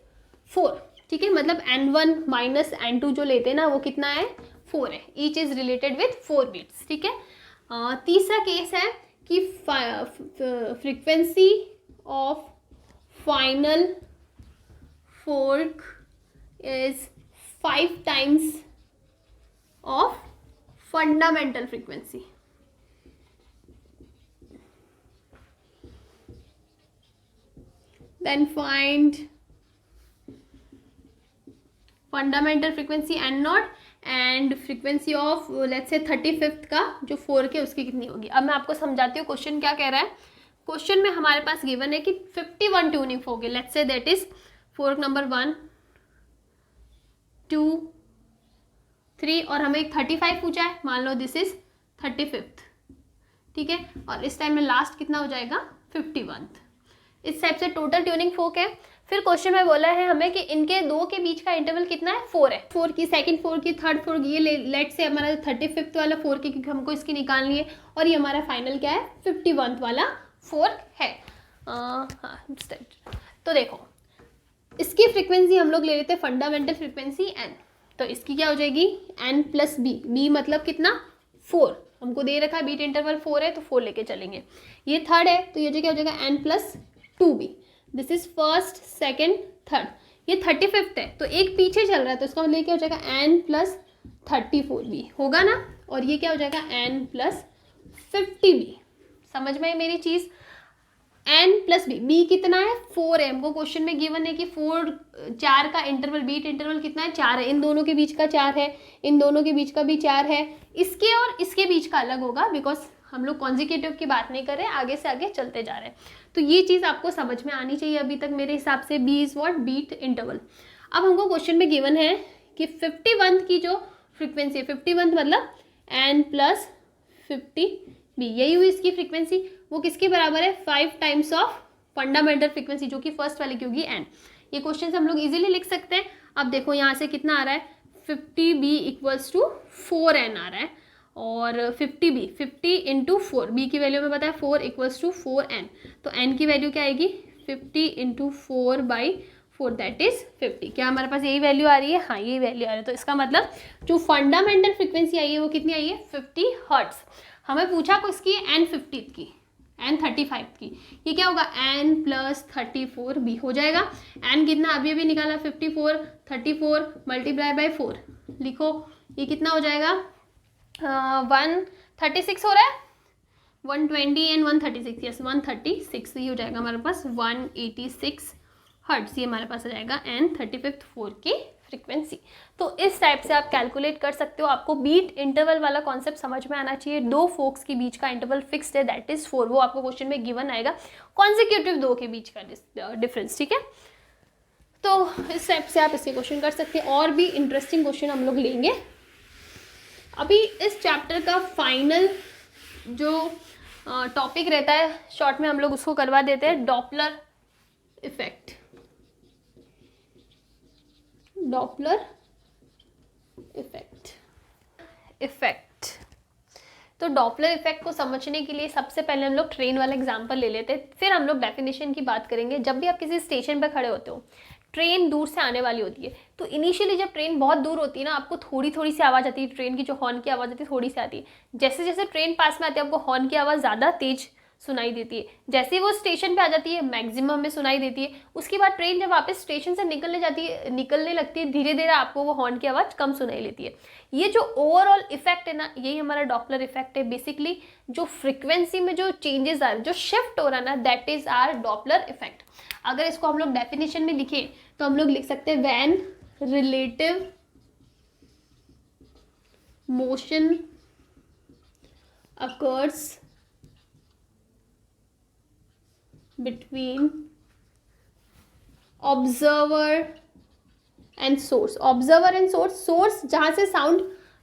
4। ठीक है, मतलब N1 माइनस N2 जो लेते हैं ना, वो कितना है, 4 है। Each is related with 4 beats. ठीक है, तीसरा केस है कि frequency of final fork is 5 times of fundamental frequency. Then find fundamental frequency N0 and frequency of let's say 35th का जो 4 के उसकी कितनी होगी। अब मैं आपको समझाती हूँ क्वेश्चन क्या कह रहा है। क्वेश्चन में हमारे पास गिवन है कि 51 ट्यूनिंग फोर्क है, let's say that is fork number 1, 2, 3 और हमें 35 पूछा है, मान लो दिस इज 35th। ठीक है, और इस टाइम में लास्ट कितना हो जाएगा, 51th। इस टाइप से टोटल ट्यूनिंग फोर्क है। फिर क्वेश्चन में बोला है हमें कि इनके दो के बीच का इंटरवल कितना है, 4 है। 4 की, सेकंड 4 की, थर्ड 4 की, ये लेट से हमारा 35th वाला 4 की, क्योंकि हमको इसकी निकालनी है, और ये हमारा फाइनल क्या है, 51th वाला फोर्क है। हाँ, तो देखो इसकी फ्रीक्वेंसी हम लोग ले लेते हैं फंडामेंटल फ्रीक्वेंसी n, तो इसकी क्या हो जाएगी, n प्लस बी। बी मतलब कितना, 4, हमको दे रखा है बीट इंटरवल 4 है, तो 4 लेके चलेंगे। ये थर्ड है, तो ये जो क्या हो जाएगा, n plus 2b। This is first, second, third. ये 35th है, तो एक पीछे चल रहा है, तो इसका मतलब क्या हो जाएगा, n प्लस 34b होगा ना, और ये क्या हो जाएगा, n प्लस 50b। समझ में मेरी चीज़, n प्लस b, b कितना है, 4 है। हमको क्वेश्चन में गिवन है कि 4 का इंटरवल, बीट इंटरवल कितना है, 4 है। इन दोनों के बीच का 4 है, इन दोनों के बीच का भी 4 है, इसके और इसके बीच का अलग होगा, बिकॉज हम लोग कॉन्जिक्यूटिव की बात नहीं कर रहे, आगे से आगे चलते जा रहे हैं। तो ये चीज़ आपको समझ में आनी चाहिए अभी तक मेरे हिसाब से। B is what, beat interval. अब हमको क्वेश्चन में गिवन है कि 51 की जो फ्रीक्वेंसी है, 51 मतलब n प्लस 50b, यही हुई इसकी फ्रीक्वेंसी। वो किसके बराबर है, 5 टाइम्स ऑफ फंडामेंटल फ्रीक्वेंसी, जो कि फर्स्ट वाली की होगी n। ये क्वेश्चन हम लोग इजीली लिख सकते हैं। अब देखो यहाँ से कितना आ रहा है, 50b इक्वल्स टू 4n आ रहा है, और 50b, 50 इंटू 4, बी की वैल्यू में बताया 4 इक्वल्स टू 4n, तो n की वैल्यू क्या आएगी, 50 इंटू 4 बाई 4, दैट इज 50। क्या हमारे पास यही वैल्यू आ रही है, हाँ यही वैल्यू आ रही है। तो इसका मतलब जो फंडामेंटल फ्रीक्वेंसी आई है वो कितनी आई है, 50 हर्ट्स। हमें पूछा किसकी, n 50th की, n 35th की, ये क्या होगा, n प्लस 34b हो जाएगा। n कितना अभी निकाला, 54, 34 मल्टीप्लाई बाई 4, लिखो ये कितना हो जाएगा, 136 हो रहा है, 120 एंड 136, यस 136, ये हो जाएगा हमारे पास 186 हर्ट्स। ये हमारे पास आ जाएगा n 35th 4 की फ्रीक्वेंसी। तो इस टाइप से आप कैलकुलेट कर सकते हो। आपको बीट इंटरवल वाला कॉन्सेप्ट समझ में आना चाहिए। दो फोक्स के बीच का इंटरवल फिक्स्ड है, दैट इज 4, वो आपको क्वेश्चन में गिवन आएगा, कॉन्जिक्यूटिव दो के बीच का डिफरेंस। ठीक है, तो इस टाइप से आप इसके क्वेश्चन कर सकते हैं। और भी इंटरेस्टिंग क्वेश्चन हम लोग लेंगे। अभी इस चैप्टर का फाइनल जो टॉपिक रहता है, शॉर्ट में हम लोग उसको करवा देते हैं, डॉपलर इफेक्ट। Doppler effect. तो डॉपलर इफेक्ट को समझने के लिए सबसे पहले हम लोग ट्रेन वाला एग्जांपल ले लेते हैं, फिर हम लोग डेफिनेशन की बात करेंगे। जब भी आप किसी स्टेशन पर खड़े होते हो, ट्रेन दूर से आने वाली होती है, तो इनिशियली जब ट्रेन बहुत दूर होती है ना, आपको थोड़ी थोड़ी सी आवाज़ आती है, ट्रेन की जो हॉर्न की आवाज़ आती है थोड़ी सी आती है। जैसे जैसे ट्रेन पास में आती है, आपको हॉर्न की आवाज़ ज़्यादा तेज सुनाई देती है। जैसे ही वो स्टेशन पे आ जाती है मैक्सिमम में सुनाई देती है। उसके बाद ट्रेन जब वापस स्टेशन से निकलने लगती है, धीरे धीरे आपको वो हॉर्न की आवाज़ कम सुनाई लेती है। ये जो ओवरऑल इफेक्ट है ना, यही हमारा डॉपलर इफेक्ट है। बेसिकली जो फ्रिक्वेंसी में जो चेंजेस आ रहे हैं, जो शिफ्ट हो रहा है ना, that is are Doppler effect. अगर इसको हम लोग डेफिनेशन में लिखें तो हम लोग लिख सकते हैं when relative motion occurs between observer and source। observer and source जहाँ से साउंड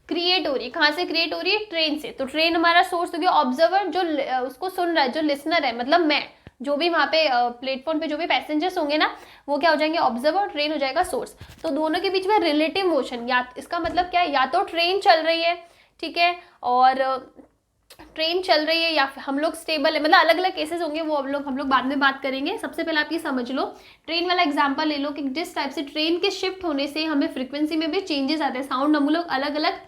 क्रिएट हो रही है, कहाँ से क्रिएट हो रही है? ट्रेन से। तो ट्रेन हमारा सोर्स हो गया, ऑब्जर्वर जो उसको सुन रहा है, जो लिसनर है, मतलब मैं, जो भी वहाँ पे प्लेटफॉर्म पे जो भी पैसेंजर्स होंगे ना, वो क्या हो जाएंगे? ऑब्जर्वर, ट्रेन हो जाएगा सोर्स। तो दोनों के बीच में रिलेटिव मोशन, या इसका मतलब क्या है? या तो ट्रेन चल रही है, ठीक है, और ट्रेन चल रही है, या फिर हम लोग स्टेबल है, मतलब अलग अलग केसेस होंगे, वो हम लोग बाद में बात करेंगे। सबसे पहले आप ये समझ लो, ट्रेन वाला एग्जांपल ले लो कि जिस टाइप से ट्रेन के शिफ्ट होने से हमें फ्रीक्वेंसी में भी चेंजेस आते हैं, साउंड हम लोग अलग अलग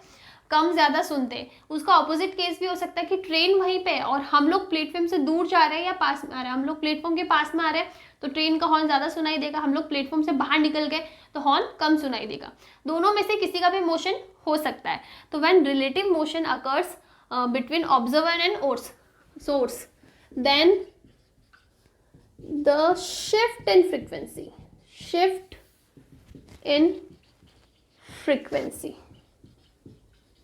कम ज़्यादा सुनते हैं। उसका ऑपोजिट केस भी हो सकता है कि ट्रेन वहीं पे है और हम लोग प्लेटफॉर्म से दूर जा रहे हैं या पास में आ रहे हैं। हम लोग प्लेटफॉर्म के पास में आ रहे हैं तो ट्रेन का हॉर्न ज़्यादा सुनाई देगा, हम लोग प्लेटफॉर्म से बाहर निकल गए तो हॉर्न कम सुनाई देगा। दोनों में से किसी का भी मोशन हो सकता है। तो when relative motion occurs between observer and source, then the shift in frequency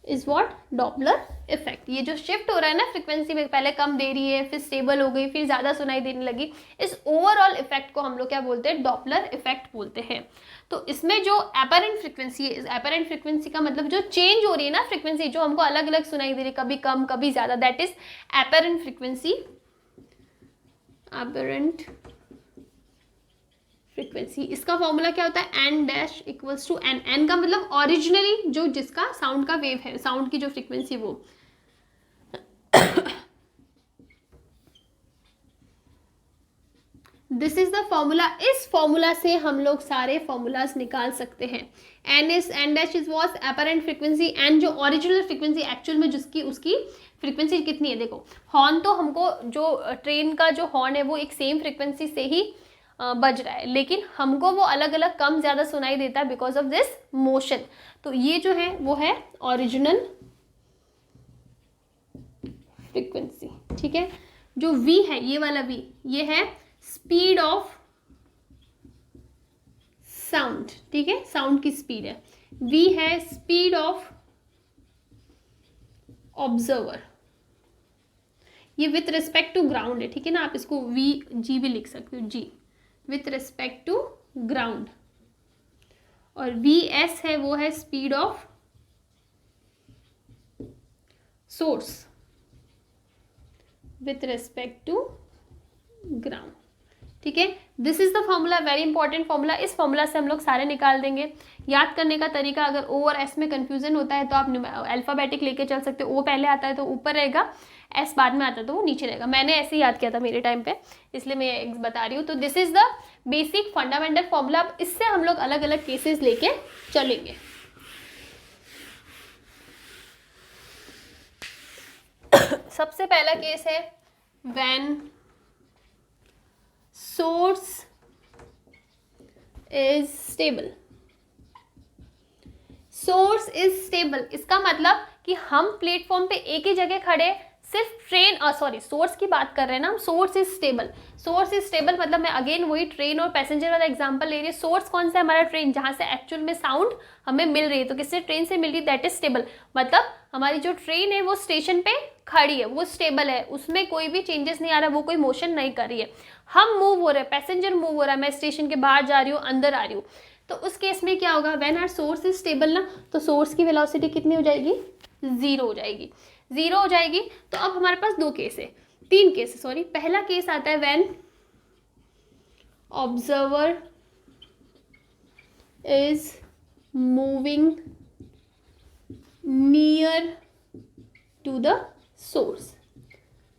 is what? Doppler effect. ये जो शिफ्ट हो रहा है ना फ्रीक्वेंसी में, पहले कम दे रही है, फिर स्टेबल हो गई, फिर ज़्यादा सुनाई देने लगी, इस ओवरऑल इफेक्ट को हम लोग क्या बोलते हैं? डॉपलर इफेक्ट बोलते हैं। तो इसमें जो एपरेंट फ्रीक्वेंसी है, इस एपरेंट फ्रीक्वेंसी का मतलब जो चेंज हो रही है ना फ्रीक्वेंसी, जो हमको अलग अलग सुनाई दे रही है, कभी कम कभी ज़्यादा, दैट इज एपरेंट फ्रीक्वेंसी। एपरेंट फ्रीक्वेंसी, इसका फॉर्मूला क्या होता है? N dash equals to n. N का मतलब ओरिजिनली जो जिसका साउंड का वेव है, साउंड की जो फ्रीक्वेंसी, वो दिस इज द फॉर्मूला। इस फॉर्मूला से हम लोग सारे फॉर्मूलाज निकाल सकते हैं। N dash is was apparent frequency, n जो ओरिजिनल फ्रीक्वेंसी एक्चुअल में जिसकी उसकी फ्रीक्वेंसी कितनी है। देखो हॉर्न तो हमको, जो ट्रेन का जो हॉर्न है वो एक सेम फ्रीक्वेंसी से ही बज रहा है, लेकिन हमको वो अलग अलग कम ज़्यादा सुनाई देता है बिकॉज ऑफ दिस मोशन। तो ये जो है वो है ओरिजिनल फ्रीक्वेंसी, ठीक है। जो v है, ये वाला v, ये है स्पीड ऑफ साउंड, ठीक है, साउंड की स्पीड है। v है स्पीड ऑफ ऑब्जर्वर, ये विथ रिस्पेक्ट टू ग्राउंड है, ठीक है ना। आप इसको g भी लिख सकते हो, g with respect to ground. और vs है, वो है speed of source with respect to ground, ठीक है। This is the formula, very important formula. इस फॉर्मूला से हम लोग सारे निकाल देंगे। याद करने का तरीका, अगर ओ और एस में कंफ्यूजन होता है तो आप अल्फाबेटिक लेके चल सकते हो। ओ पहले आता है तो ऊपर रहेगा, एस बाद में आता है तो वो नीचे रहेगा। मैंने ऐसे ही याद किया था मेरे टाइम पे, इसलिए मैं बता रही हूँ। तो this is the basic fundamental formula. अब इससे हम लोग अलग अलग केसेस लेके चलेंगे। सबसे पहला केस है when source is stable. Source is stable, इसका मतलब कि हम प्लेटफॉर्म पे एक ही जगह खड़े, सिर्फ ट्रेन सोर्स की बात कर रहे हैं ना हम। Source is stable, source is stable मतलब मैं अगेन वही ट्रेन और पैसेंजर वाला एग्जांपल ले रही है। सोर्स कौन सा है? हमारा ट्रेन, जहां से एक्चुअल में साउंड हमें मिल रही है। तो किससे? ट्रेन से मिल रही है, दैट इज स्टेबल। मतलब हमारी जो ट्रेन है वो स्टेशन पे खड़ी है, वो स्टेबल है, उसमें कोई भी चेंजेस नहीं आ रहा, वो कोई मोशन नहीं कर रही है। हम मूव हो रहे हैं, पैसेंजर मूव हो रहा है, मैं स्टेशन के बाहर जा रही हूँ, अंदर आ रही हूँ। तो उस केस में क्या होगा? When our source is stable ना, तो सोर्स की वेलोसिटी कितनी हो जाएगी? 0 हो जाएगी, 0 हो जाएगी। तो अब हमारे पास 3 केस सॉरी। पहला केस आता है when observer is moving near to the source.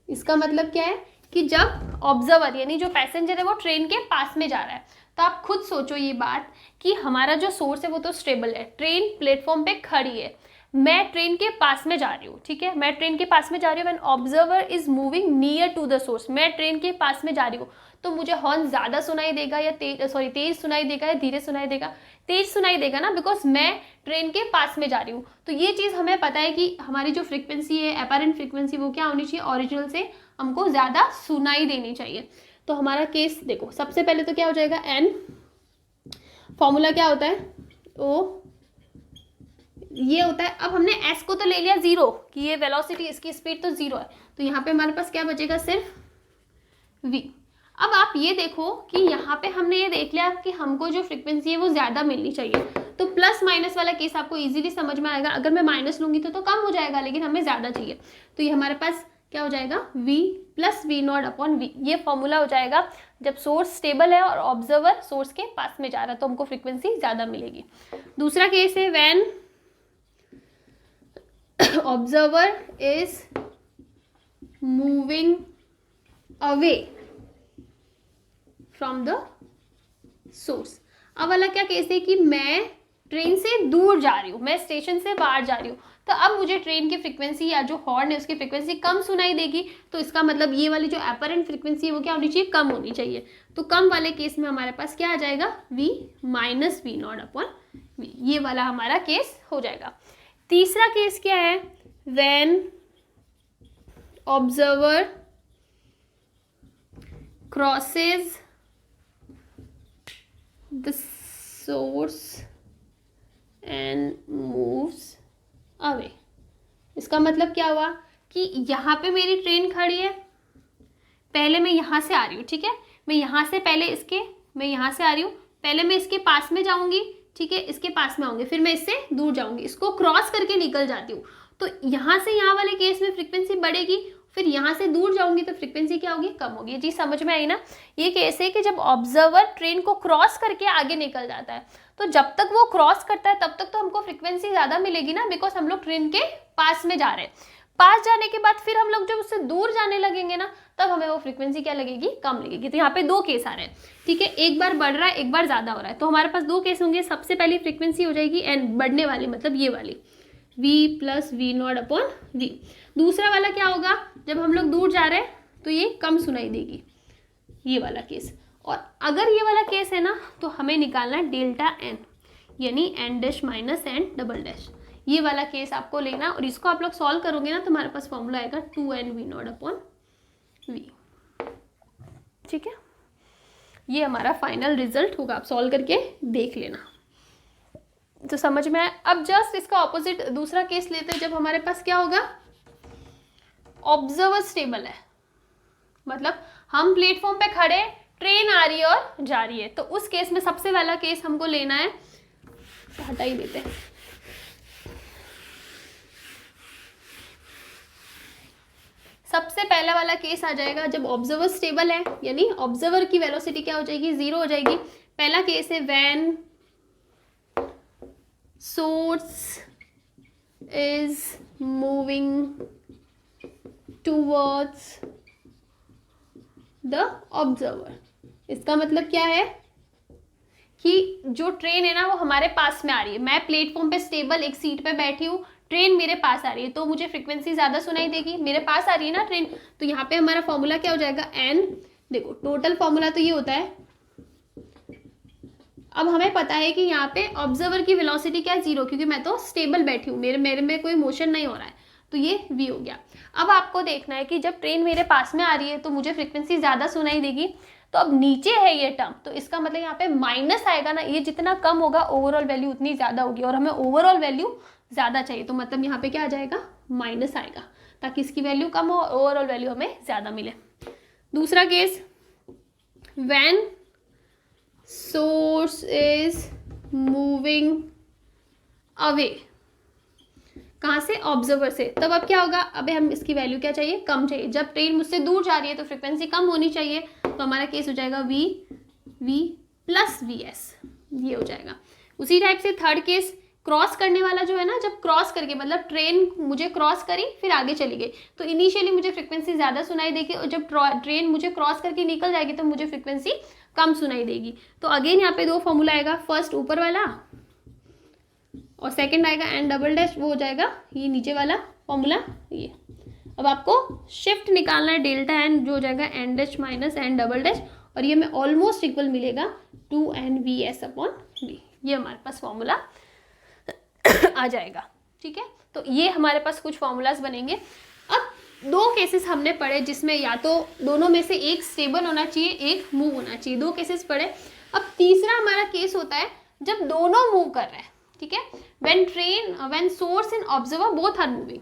इसका मतलब क्या है कि जब ऑब्जर्वर यानी जो पैसेंजर है वो ट्रेन के पास में जा रहा है, तो आप खुद सोचो ये बात कि हमारा जो सोर्स है वो तो स्टेबल है, ट्रेन प्लेटफॉर्म पे खड़ी है, मैं ट्रेन के पास में जा रही हूँ, ठीक है, मैं ट्रेन के पास में जा रही हूँ, when observer is moving near to the source, मैं ट्रेन के पास में जा रही हूँ, तो मुझे हॉर्न ज़्यादा सुनाई देगा या तेज सुनाई देगा या धीरे सुनाई देगा? तेज सुनाई देगा ना, बिकॉज मैं ट्रेन के पास में जा रही हूँ। तो ये चीज़ हमें पता है कि हमारी जो फ्रिक्वेंसी है, अपैरेंट फ्रिक्वेंसी, वो क्या होनी चाहिए, ओरिजिनल से हमको ज़्यादा सुनाई देनी चाहिए। तो हमारा केस देखो, सबसे पहले तो क्या हो जाएगा, एन, फॉर्मूला क्या होता है, ओ ये होता है। अब हमने एस को तो ले लिया जीरो, कि ये वेलोसिटी, इसकी स्पीड तो जीरो है, तो यहाँ पे हमारे पास क्या बचेगा, सिर्फ v। अब आप ये देखो कि यहाँ पे हमने ये देख लिया कि हमको जो फ्रिक्वेंसी है वो ज़्यादा मिलनी चाहिए, तो प्लस माइनस वाला केस आपको इजीली समझ में आएगा। अगर मैं माइनस लूँगी तो कम हो जाएगा, लेकिन हमें ज़्यादा चाहिए, तो ये हमारे पास क्या हो जाएगा, v plus v not upon v. ये फॉर्मूला हो जाएगा जब सोर्स स्टेबल है और ऑब्जर्वर सोर्स के पास में जा रहा है, तो हमको फ्रिक्वेंसी ज़्यादा मिलेगी। दूसरा केस है when observer is moving away from the source। अब वाला क्या केस है कि मैं ट्रेन से दूर जा रही हूँ, मैं स्टेशन से बाहर जा रही हूँ, तो अब मुझे ट्रेन की फ्रिक्वेंसी या जो हॉर्न है उसकी फ्रिक्वेंसी कम सुनाई देगी, तो इसका मतलब ये वाली जो अपैरेंट फ्रिक्वेंसी है वो क्या होनी चाहिए, कम होनी चाहिए। तो कम वाले केस में हमारे पास क्या आ जाएगा, v minus v not upon v, ये वाला हमारा केस हो जाएगा। तीसरा केस क्या है, when observer crosses the source and moves away. इसका मतलब क्या हुआ कि यहाँ पे मेरी ट्रेन खड़ी है, पहले मैं यहाँ से आ रही हूँ, ठीक है, मैं यहाँ से पहले मैं यहाँ से आ रही हूँ, पहले मैं इसके पास में जाऊँगी, ठीक है, इसके पास में आऊँगी, फिर मैं इससे दूर जाऊँगी, इसको क्रॉस करके निकल जाती हूँ, तो यहाँ से यहाँ वाले केस में फ्रिक्वेंसी बढ़ेगी, फिर यहाँ से दूर जाऊँगी तो फ्रिक्वेंसी क्या होगी, कम होगी। ये चीज़ समझ में आई ना। ये केस है कि जब ऑब्जर्वर ट्रेन को क्रॉस करके आगे निकल जाता है, तो जब तक वो क्रॉस करता है तब तक तो हमको फ्रिक्वेंसी ज़्यादा मिलेगी ना, बिकॉज हम लोग ट्रेन के पास में जा रहे हैं। पास जाने के बाद फिर हम लोग जब उससे दूर जाने लगेंगे ना, तब हमें वो फ्रिक्वेंसी क्या लगेगी, कम लगेगी। तो यहाँ पे दो केस आ रहे हैं, ठीक है, एक बार बढ़ रहा है, एक बार ज़्यादा हो रहा है, तो हमारे पास दो केस होंगे। सबसे पहली फ्रिक्वेंसी हो जाएगी एन, बढ़ने वाली, मतलब ये वाली v plus v not upon v. दूसरा वाला क्या होगा, जब हम लोग दूर जा रहे हैं तो ये कम सुनाई देगी, ये वाला केस। और अगर ये वाला केस है ना, तो हमें निकालना है डेल्टा एन, यानी n dash minus n double dash. ये वाला केस आपको लेना, और इसको आप लोग सॉल्व करोगे ना तो हमारे पास फॉर्मूला आएगा 2n we not upon we, ठीक है। ये हमारा फाइनल रिजल्ट होगा, आप सॉल्व करके देख लेना तो समझ में आए। अब जस्ट इसका ऑपोजिट दूसरा केस लेते हैं, जब हमारे पास क्या होगा, ऑब्जर्वर स्टेबल है, मतलब हम प्लेटफॉर्म पे खड़े, ट्रेन आ रही है और जा रही है, तो उस केस में सबसे पहला केस हमको लेना है, हटा ही देते हैं। सबसे पहला वाला केस आ जाएगा जब ऑब्जर्वर स्टेबल है, यानी ऑब्जर्वर की वेलोसिटी क्या हो जाएगी, जीरो हो जाएगी। पहला केस है when source is moving towards the observer. इसका मतलब क्या है कि जो ट्रेन है ना वो हमारे पास में आ रही है, मैं प्लेटफॉर्म पे स्टेबल एक सीट पे बैठी हूँ, ट्रेन मेरे पास आ रही है, तो मुझे फ्रिक्वेंसी ज़्यादा सुनाई देगी, मेरे पास आ रही है ना ट्रेन। तो यहाँ पे हमारा फॉर्मूला क्या हो जाएगा, एन। देखो टोटल फॉर्मूला तो ये होता है, अब हमें पता है कि यहाँ पे ऑब्जर्वर की वेलोसिटी क्या है, जीरो, क्योंकि मैं तो स्टेबल बैठी हूँ, मेरे में कोई मोशन नहीं हो रहा है, तो ये v हो गया। अब आपको देखना है कि जब ट्रेन मेरे पास में आ रही है तो मुझे फ्रिक्वेंसी ज़्यादा सुनाई देगी, तो अब नीचे है ये टर्म, तो इसका मतलब यहाँ पे माइनस आएगा ना, ये जितना कम होगा ओवरऑल वैल्यू उतनी ज़्यादा होगी, और हमें ओवरऑल वैल्यू ज़्यादा चाहिए, तो मतलब यहाँ पे क्या आ जाएगा, माइनस आएगा, ताकि इसकी वैल्यू कम हो, ओवरऑल वैल्यू हमें ज़्यादा मिले। दूसरा case, when source is moving away, कहाँ से, ऑब्जर्वर से, तब अब क्या होगा, अबे हम इसकी वैल्यू क्या चाहिए, कम चाहिए। जब ट्रेन मुझसे दूर जा रही है तो फ्रिक्वेंसी कम होनी चाहिए, तो हमारा केस हो जाएगा v प्लस वी एस, ये हो जाएगा। उसी टाइप से थर्ड केस, क्रॉस करने वाला जो है ना, जब क्रॉस करके मतलब ट्रेन मुझे क्रॉस करी फिर आगे चली गई, तो इनिशियली मुझे फ्रिक्वेंसी ज़्यादा सुनाई देगी, और जब ट्रेन मुझे क्रॉस करके निकल जाएगी तो मुझे फ्रिक्वेंसी कम सुनाई देगी। तो अगेन यहाँ पे दो फॉर्मूला आएगा, फर्स्ट ऊपर वाला और सेकंड आएगा एन डबल डैश, वो हो जाएगा ये नीचे वाला फॉर्मूला ये। अब आपको शिफ्ट निकालना है डेल्टा एन, जो हो जाएगा n dash minus n double dash, और ये हमें ऑलमोस्ट इक्वल मिलेगा 2nvs अपॉन v। ये हमारे पास फॉर्मूला आ जाएगा। ठीक है, तो ये हमारे पास कुछ फॉर्मूलाज बनेंगे। अब दो केसेस हमने पढ़े जिसमें या तो दोनों में से एक स्टेबल होना चाहिए, एक मूव होना चाहिए, दो केसेस पढ़े। अब तीसरा हमारा केस होता है जब दोनों मूव कर रहे हैं। ठीक है, when source and observer both are moving,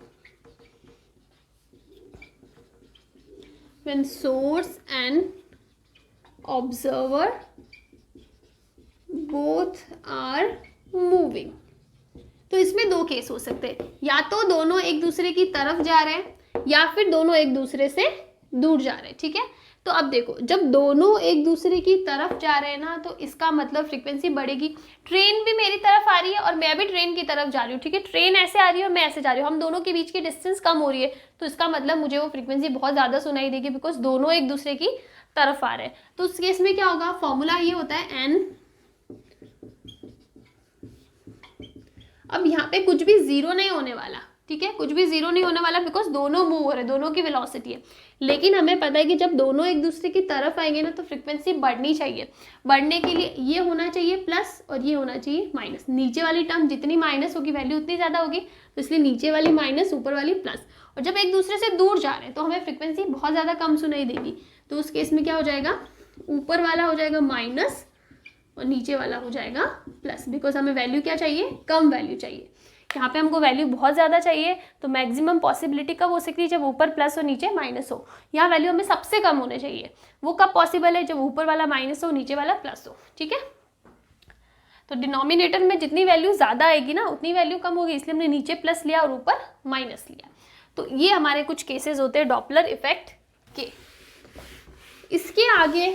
when source and observer both are moving. तो इसमें दो केस हो सकते हैं, या तो दोनों एक दूसरे की तरफ जा रहे हैं या फिर दोनों एक दूसरे से दूर जा रहे हैं। ठीक है, तो अब देखो जब दोनों एक दूसरे की तरफ जा रहे हैं ना, तो इसका मतलब फ्रीक्वेंसी बढ़ेगी। ट्रेन भी मेरी तरफ आ रही है और मैं भी ट्रेन की तरफ जा रही हूँ। ठीक है, ट्रेन ऐसे आ रही है और मैं ऐसे जा रही हूँ, हम दोनों के बीच की डिस्टेंस कम हो रही है, तो इसका मतलब मुझे वो फ्रीक्वेंसी बहुत ज़्यादा सुनाई देगी, बिकॉज दोनों एक दूसरे की तरफ आ रहे हैं। तो उस केस में क्या होगा, फॉर्मूला ये होता है एन। अब यहाँ पे कुछ भी जीरो नहीं होने वाला। ठीक है, कुछ भी जीरो नहीं होने वाला, बिकॉज दोनों मूव हो रहे हैं, दोनों की वेलोसिटी है। लेकिन हमें पता है कि जब दोनों एक दूसरे की तरफ आएंगे ना, तो फ्रीक्वेंसी बढ़नी चाहिए। बढ़ने के लिए ये होना चाहिए प्लस और ये होना चाहिए माइनस। नीचे वाली टर्म जितनी माइनस होगी वैल्यू उतनी ज़्यादा होगी, तो इसलिए नीचे वाली माइनस ऊपर वाली प्लस। और जब एक दूसरे से दूर जा रहे हैं तो हमें फ्रीक्वेंसी बहुत ज़्यादा कम सुनाई देगी, तो उस केस में क्या हो जाएगा, ऊपर वाला हो जाएगा माइनस और नीचे वाला हो जाएगा प्लस, बिकॉज हमें वैल्यू क्या चाहिए, कम वैल्यू चाहिए। यहाँ पे हमको वैल्यू बहुत ज़्यादा चाहिए, तो मैक्सिमम पॉसिबिलिटी कब हो सकती है, जब ऊपर प्लस और नीचे माइनस हो। यहाँ वैल्यू हमें सबसे कम होने चाहिए, वो कब पॉसिबल है, जब ऊपर वाला माइनस हो नीचे वाला प्लस हो। ठीक है, तो डिनोमिनेटर में जितनी वैल्यू ज़्यादा आएगी ना उतनी वैल्यू कम होगी, इसलिए हमने नीचे प्लस लिया और ऊपर माइनस लिया। तो ये हमारे कुछ केसेस होते हैं डॉपलर इफेक्ट के। इसके आगे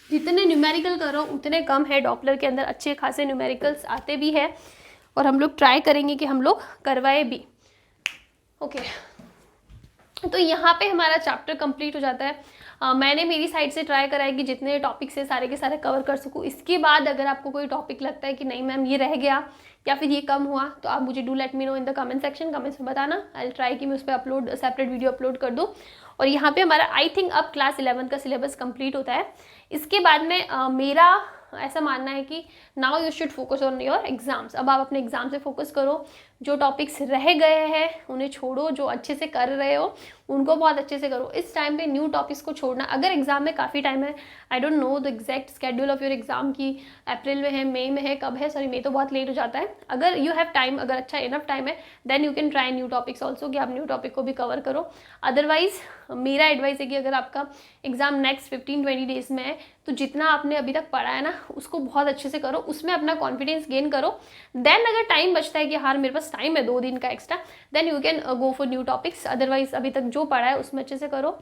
जितने न्यूमेरिकल करो उतने कम है, डॉपलर के अंदर अच्छे खासे न्यूमेरिकल्स आते भी हैं और हम लोग ट्राई करेंगे कि हम लोग करवाए भी। ओके, तो यहाँ पे हमारा चैप्टर कंप्लीट हो जाता है। मैंने मेरी साइड से ट्राई करा है कि जितने टॉपिक्स है सारे के सारे कवर कर सकूँ। इसके बाद अगर आपको कोई टॉपिक लगता है कि नहीं मैम ये रह गया या फिर ये कम हुआ, तो आप मुझे do let me know in the comment section, comments में बताना। आई विल ट्राई कि मैं उस पर अपलोड सेपरेट वीडियो अपलोड कर दूँ। और यहाँ पे हमारा आई थिंक अब क्लास 11 का सिलेबस कंप्लीट होता है। इसके बाद में मेरा ऐसा मानना है कि now you should focus on your exams. अब आप अपने एग्जाम से फोकस करो, जो टॉपिक्स रह गए हैं उन्हें छोड़ो, जो अच्छे से कर रहे हो उनको बहुत अच्छे से करो। इस टाइम पे न्यू टॉपिक्स को छोड़ना, अगर एग्जाम में काफ़ी टाइम है, I don't know the exact schedule of your exam की अप्रैल में है, मई में है, कब है, सॉरी मई तो बहुत लेट हो जाता है। अगर यू हैव टाइम, अगर अच्छा इनफ टाइम है, then you can try new topics also, कि आप न्यू टॉपिक को भी कवर करो। अदरवाइज मेरा एडवाइस है कि अगर आपका एग्जाम नेक्स्ट 15-20 डेज में है, तो जितना आपने अभी तक पढ़ा है ना उसको बहुत अच्छे से करो, उसमें अपना कॉन्फिडेंस गेन करो। देन अगर टाइम बचता है कि हाँ मेरे पास टाइम है 2 दिन का extra, then you can go for new topics. Otherwise अभी तक जो पढ़ा है उसमें अच्छे से करो।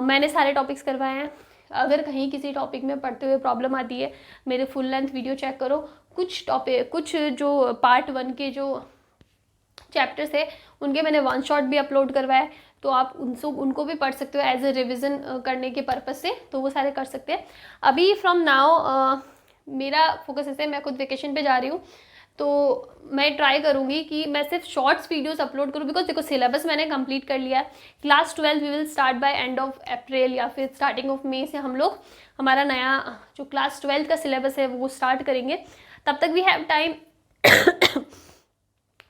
मैंने सारे टॉपिक्स करवाए हैं। अगर कहीं किसी टॉपिक में पढ़ते हुए प्रॉब्लम आती है, मेरे फुल लेंथ वीडियो चेक करो। कुछ जो पार्ट 1 के जो चैप्टर्स है उनके मैंने 1 शॉट भी अपलोड करवाया, तो आप उनको भी पढ़ सकते हो एज ए रिविज़न करने के पर्पज़ से, तो वो सारे कर सकते हैं। अभी फ्रॉम नाउ मेरा फोकस ऐसे, मैं खुद वेकेशन पे जा रही हूँ, तो मैं ट्राई करूँगी कि मैं सिर्फ शॉर्ट्स वीडियोस अपलोड करूँ, बिकॉज देखो सिलेबस मैंने कंप्लीट कर लिया है। Class 12 we will start by end of April या फिर स्टार्टिंग ऑफ मई से हम लोग हमारा नया जो क्लास 12 का सिलेबस है वो स्टार्ट करेंगे। तब तक वी हैव टाइम।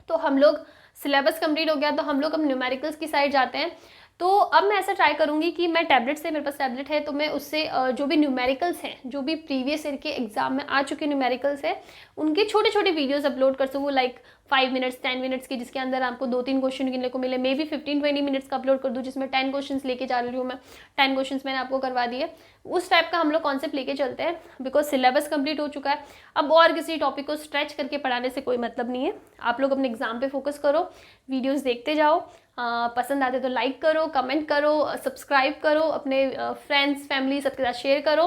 तो हम लोग सिलेबस कंप्लीट हो गया तो हम लोग अब न्यूमेरिकल्स की साइड जाते हैं। तो अब मैं ऐसा ट्राई करूँगी कि मैं टैबलेट से, मेरे पास टैबलेट है, तो मैं उससे जो भी न्यूमेरिकल्स हैं, जो भी प्रीवियस ईयर के एग्जाम में आ चुके न्यूमेरिकल्स हैं, उनके छोटे छोटे वीडियोस अपलोड कर सकूँ, लाइक 5 मिनट्स 10 मिनट्स की, जिसके अंदर आपको 2-3 क्वेश्चन गिनने को मिले। मे बी 15-20 मिनट्स का अपलोड कर दूँ जिसमें 10 क्वेश्चन लेके जा रही हूँ मैं, 10 क्वेश्चन मैंने आपको करवा दिए। उस टाइप का हम लोग कॉन्सेप्ट लेके चलते हैं, बिकॉज सिलेबस कंप्लीट हो चुका है। अब और किसी टॉपिक को स्ट्रेच करके पढ़ाने से कोई मतलब नहीं है। आप लोग अपने एग्जाम पे फोकस करो, वीडियोस देखते जाओ, पसंद आते तो लाइक करो, कमेंट करो, सब्सक्राइब करो, अपने फ्रेंड्स फैमिली सबके साथ शेयर करो।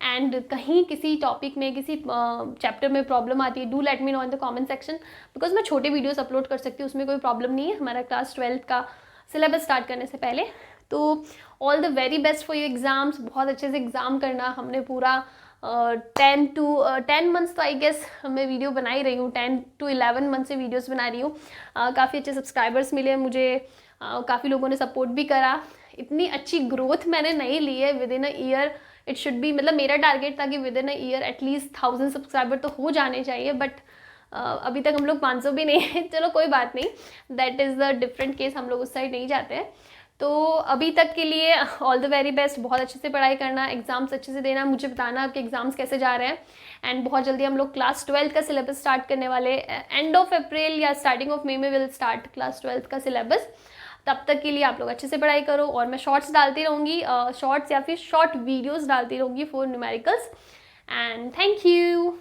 एंड कहीं किसी टॉपिक में, किसी चैप्टर में प्रॉब्लम आती है, do let me know in the comment section, because मैं छोटे वीडियोस अपलोड कर सकती हूँ, उसमें कोई प्रॉब्लम नहीं है हमारा क्लास 12 का सिलेबस स्टार्ट करने से पहले। तो all the very best for your exams. बहुत अच्छे से एग्ज़ाम करना, हमने पूरा 10 मंथ्स तो आई गेस मैं वीडियो बना ही रही हूँ, 10 to 11 मंथ से वीडियोस बना रही हूँ। काफ़ी अच्छे सब्सक्राइबर्स मिले मुझे, काफ़ी लोगों ने सपोर्ट भी करा। इतनी अच्छी ग्रोथ मैंने नहीं ली है with in a year. It should be, मतलब मेरा टारगेट था कि with in a year at least 1000 subscriber तो हो जाने चाहिए, बट अभी तक हम लोग 500 भी नहीं है। चलो कोई बात नहीं, that is the different case, हम लोग उस साइड नहीं जाते हैं। तो अभी तक के लिए ऑल द वेरी बेस्ट, बहुत अच्छे से पढ़ाई करना, एग्जाम्स अच्छे से देना, मुझे बताना आपके एग्जाम्स कैसे जा रहे हैं। एंड बहुत जल्दी हम लोग क्लास 12 का सिलेबस स्टार्ट करने वाले, एंड ऑफ अप्रैल या स्टार्टिंग ऑफ मई में विल स्टार्ट क्लास 12 का सिलेबस। तब तक के लिए आप लोग अच्छे से पढ़ाई करो, और मैं शॉर्ट्स डालती रहूँगी, शॉर्ट्स या फिर शॉर्ट वीडियोज़ डालती रहूँगी for numericals. And thank you.